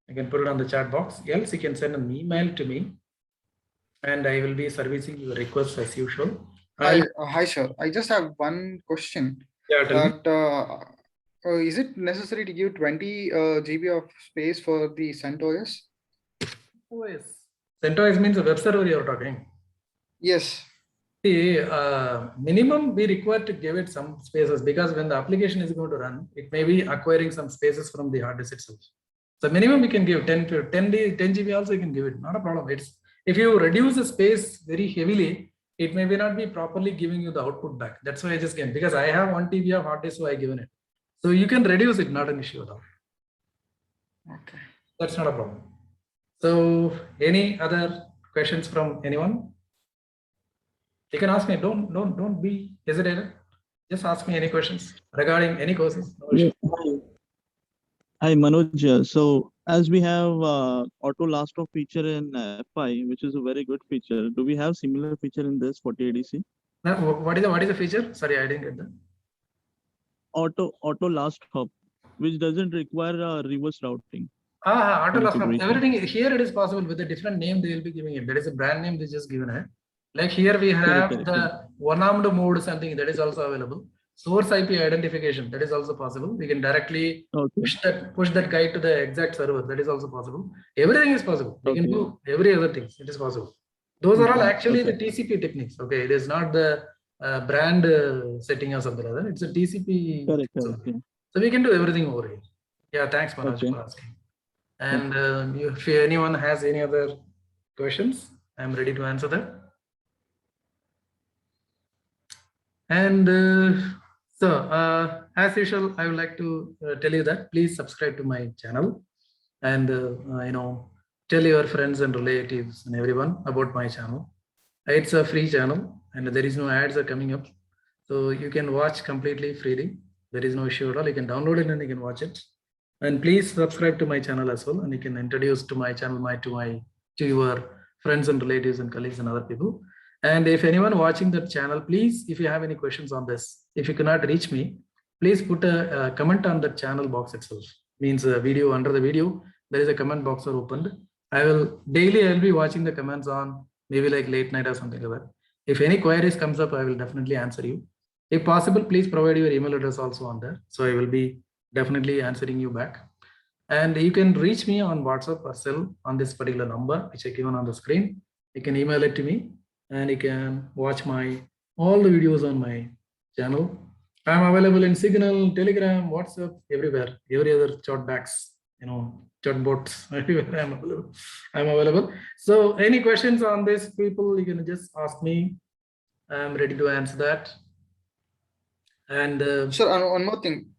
you can put it on the chat box. Else you can send an email to me, and I will be servicing your requests as usual. Hi, sir. I just have one question. Yeah, tell me. Is it necessary to give 20 GB of space for the CentOS? OS. CentOS means a web server you are talking. Yes. See, minimum we require to give it some spaces because when the application is going to run, it may be acquiring some spaces from the hard disk itself. So minimum we can give 10 GB also you can give it, not a problem. It's if you reduce the space very heavily, it may not be properly giving you the output back. That's why I just gave, because I have 1 TB of hard disk, so I given it. So you can reduce it, not an issue at all. Okay. That's not a problem. So any other questions from anyone? You can ask me. Don't be hesitant. Just ask me any questions regarding any courses. No Hi Manoj. So as we have auto last off feature in FI, which is a very good feature, do we have similar feature in this 40 ADC? Now, what is the feature? Sorry, I didn't get that. Auto last hop, which doesn't require reverse routing. Auto last hop. Everything here it is possible with a different name they will be giving it. There is a brand name they just given it. Like here we have correct, the one-armed mode something that is also available. Source IP identification, that is also possible. We can directly okay, push that guide to the exact server. That is also possible. Everything is possible. We can okay, do every other thing. It is possible. Those are all okay, actually the okay, TCP techniques. Okay, it is not the brand setting or something like that. It's a TCP. correct, correct, yeah. So we can do everything over here. Yeah, thanks Manoj Okay. for asking. And if anyone has any other questions, I'm ready to answer them. And as usual, I would like to tell you that please subscribe to my channel and tell your friends and relatives and everyone about my channel. It's a free channel and there is no ads are coming up, so you can watch completely freely. There is no issue at all. You can download it and you can watch it. And please subscribe to my channel as well, and you can introduce to my channel to your friends and relatives and colleagues and other people. And if anyone watching that channel, please, if you have any questions on this, if you cannot reach me, please put a comment on the channel box itself. Means a video under the video, there is a comment box are opened. I'll be watching the comments on maybe like late night or something like that. If any queries comes up, I will definitely answer you. If possible, please provide your email address also on there. So I will be definitely answering you back. And you can reach me on WhatsApp or cell on this particular number, which I given on the screen. You can email it to me and you can watch all the videos on my channel. I'm available in Signal, Telegram, WhatsApp, everywhere, every other chat backs, chat bots, everywhere I'm available. So any questions on this, people, you can just ask me. I'm ready to answer that. And sir, one more thing.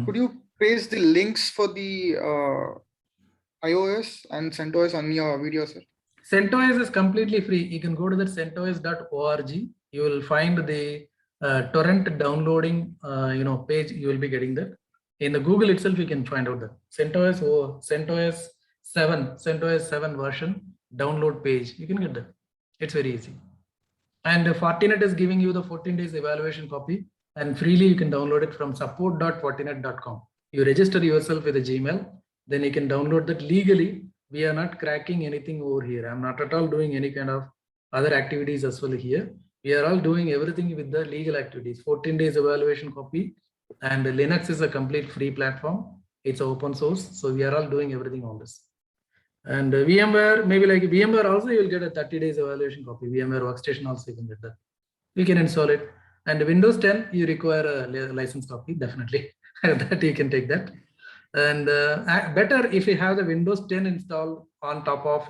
Could you paste the links for the iOS and CentOS on your video, sir? CentOS is completely free. You can go to the centos.org. You will find the torrent downloading page. You will be getting that. In the Google itself, you can find out that CentOS 7 version download page. You can get that. It's very easy. And Fortinet is giving you the 14 days evaluation copy, and freely you can download it from support.fortinet.com. You register yourself with a Gmail, then you can download that legally. We are not cracking anything over here. I'm not at all doing any kind of other activities as well here. We are all doing everything with the legal activities. 14 days evaluation copy, and Linux is a complete free platform. It's open source. So we are all doing everything on this. And VMware, maybe like VMware also, you will get a 30 days evaluation copy. VMware Workstation also, you can get that. We can install it. And Windows 10, you require a license copy, definitely. That you can take that. And better if you have the Windows 10 installed on top of,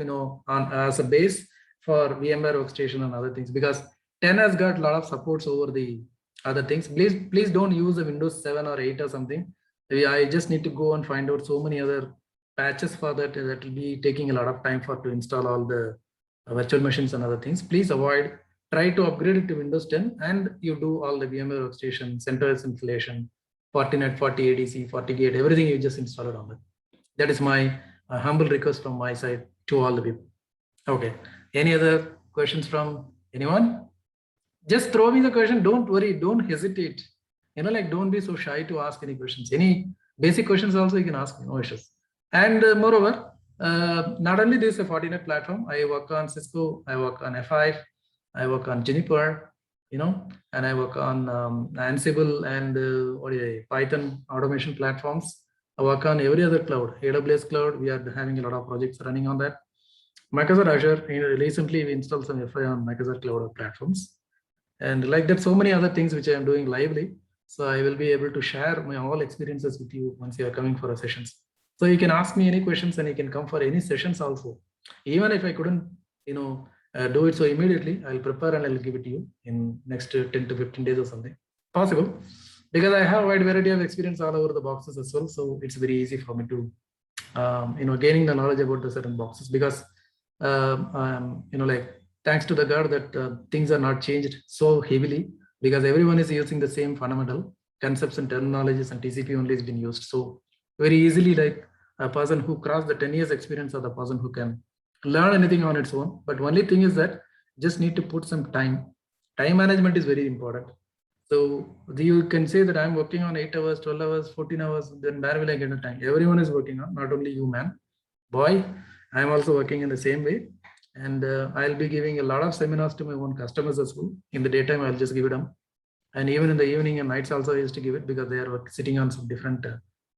as a base for VMware Workstation and other things, because 10 has got a lot of supports over the other things. Please don't use the Windows 7 or 8 or something. I just need to go and find out so many other patches for that. That will be taking a lot of time to install all the virtual machines and other things. Please avoid. Try to upgrade it to Windows 10 and you do all the VMware Workstation, CentOS installation, Fortinet, FortiADC, FortiGate, everything you just install it on it. That is my humble request from my side to all the people. Okay. Any other questions from anyone? Just throw me the question. Don't worry. Don't hesitate. Don't be so shy to ask any questions. Any basic questions also you can ask me, no issues. And moreover, not only this is a Fortinet platform, I work on Cisco, I work on F5, I work on Juniper, and I work on Ansible and Python automation platforms. I work on every other cloud, AWS cloud. We are having a lot of projects running on that. Microsoft Azure, recently we installed some FI on Microsoft cloud platforms. And like that, so many other things which I am doing lively. So I will be able to share my all experiences with you once you are coming for a sessions. So you can ask me any questions and you can come for any sessions also. Even if I couldn't, do it so immediately, I'll prepare and I'll give it to you in next 10 to 15 days or something. Possible, because I have a wide variety of experience all over the boxes as well. So it's very easy for me to, gaining the knowledge about the certain boxes, because, thanks to the God that things are not changed so heavily, because everyone is using the same fundamental concepts and terminologies, and TCP only has been used. So very easily, like a person who crossed the 10 years experience or the person who can learn anything on its own. But only thing is that just need to put some time. Time management is very important. So you can say that I'm working on 8 hours, 12 hours, 14 hours, then where will I get the time? Everyone is working on, not only you, man, boy. I'm also working in the same way. And I'll be giving a lot of seminars to my own customers as well. In the daytime, I'll just give it them. And even in the evening and nights also I used to give it because they are sitting on some different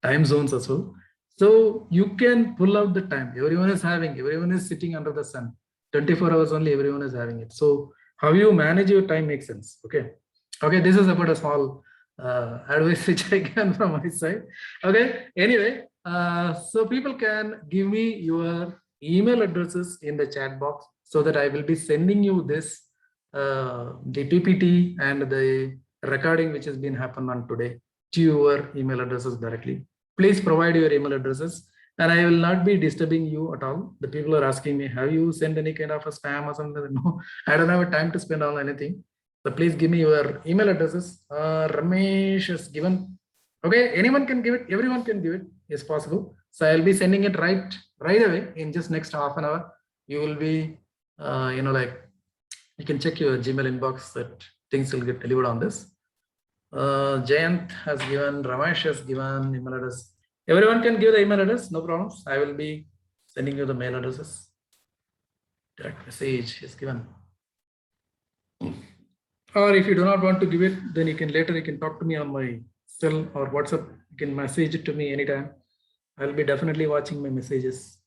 time zones as well. So you can pull out the time. Everyone is sitting under the sun. 24 hours only, everyone is having it. So how you manage your time makes sense. Okay. Okay, this is about a small advice which I can from my side. Okay. Anyway, so people can give me your email addresses in the chat box so that I will be sending you this the PPT and the recording which has been happened on today to your email addresses directly. Please provide your email addresses and I will not be disturbing you at all. The people are asking me, have you sent any kind of a spam or something? No, I don't have time to spend on anything. So please give me your email addresses. Ramesh has given. Okay, anyone can give it. Everyone can give it. Is possible. So I'll be sending it right away in just next half an hour. You will be, you can check your Gmail inbox that things will get delivered on this. Jayant has given, Ramesh has given email address. Everyone can give the email address, no problems. I will be sending you the mail addresses. Direct message is given. Or if you do not want to give it, then you can talk to me on my cell or WhatsApp. You can message it to me anytime. I'll be definitely watching my messages.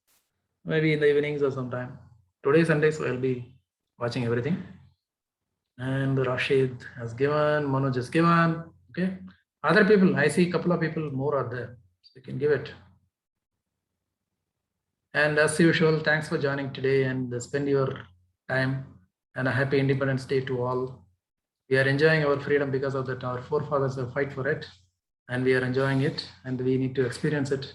Maybe in the evenings or sometime. Today is Sunday, so I'll be watching everything. And Rashid has given, Manoj has given. Okay. Other people, I see a couple of people more are there. So you can give it. And as usual, thanks for joining today and spend your time. And a happy Independence Day to all. We are enjoying our freedom because of that. Our forefathers have fight for it. And we are enjoying it. And we need to experience it.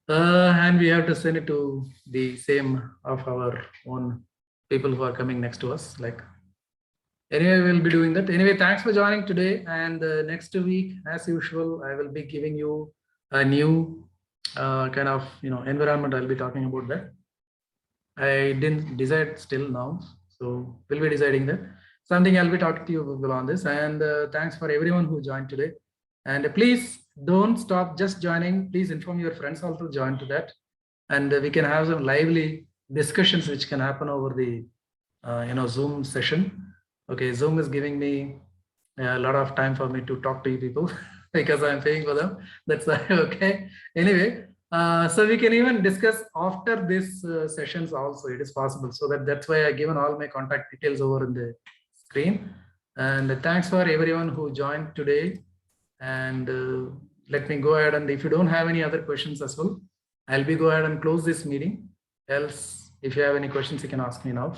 And we have to send it to the same of our own people who are coming next to us. Like, anyway, we'll be doing that. Anyway, thanks for joining today. And next week, as usual, I will be giving you a new kind of environment. I'll be talking about that. I didn't decide still now, so we'll be deciding that. Something I'll be talking to you on this. And thanks for everyone who joined today. And please don't stop just joining. Please inform your friends also to join to that. And we can have some lively discussions which can happen over the Zoom session. Okay, Zoom is giving me a lot of time for me to talk to you people because I'm paying for them. That's why. Okay. Anyway, so we can even discuss after this sessions also. It is possible. So that's why I given all my contact details over in the screen. And thanks for everyone who joined today. And let me go ahead, and if you don't have any other questions as well, I'll be go ahead and close this meeting. Else, if you have any questions, you can ask me now.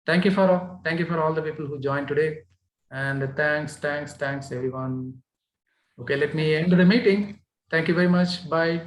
Thank you for all the people who joined today. And thanks everyone. Okay, let me end the meeting. Thank you very much. Bye.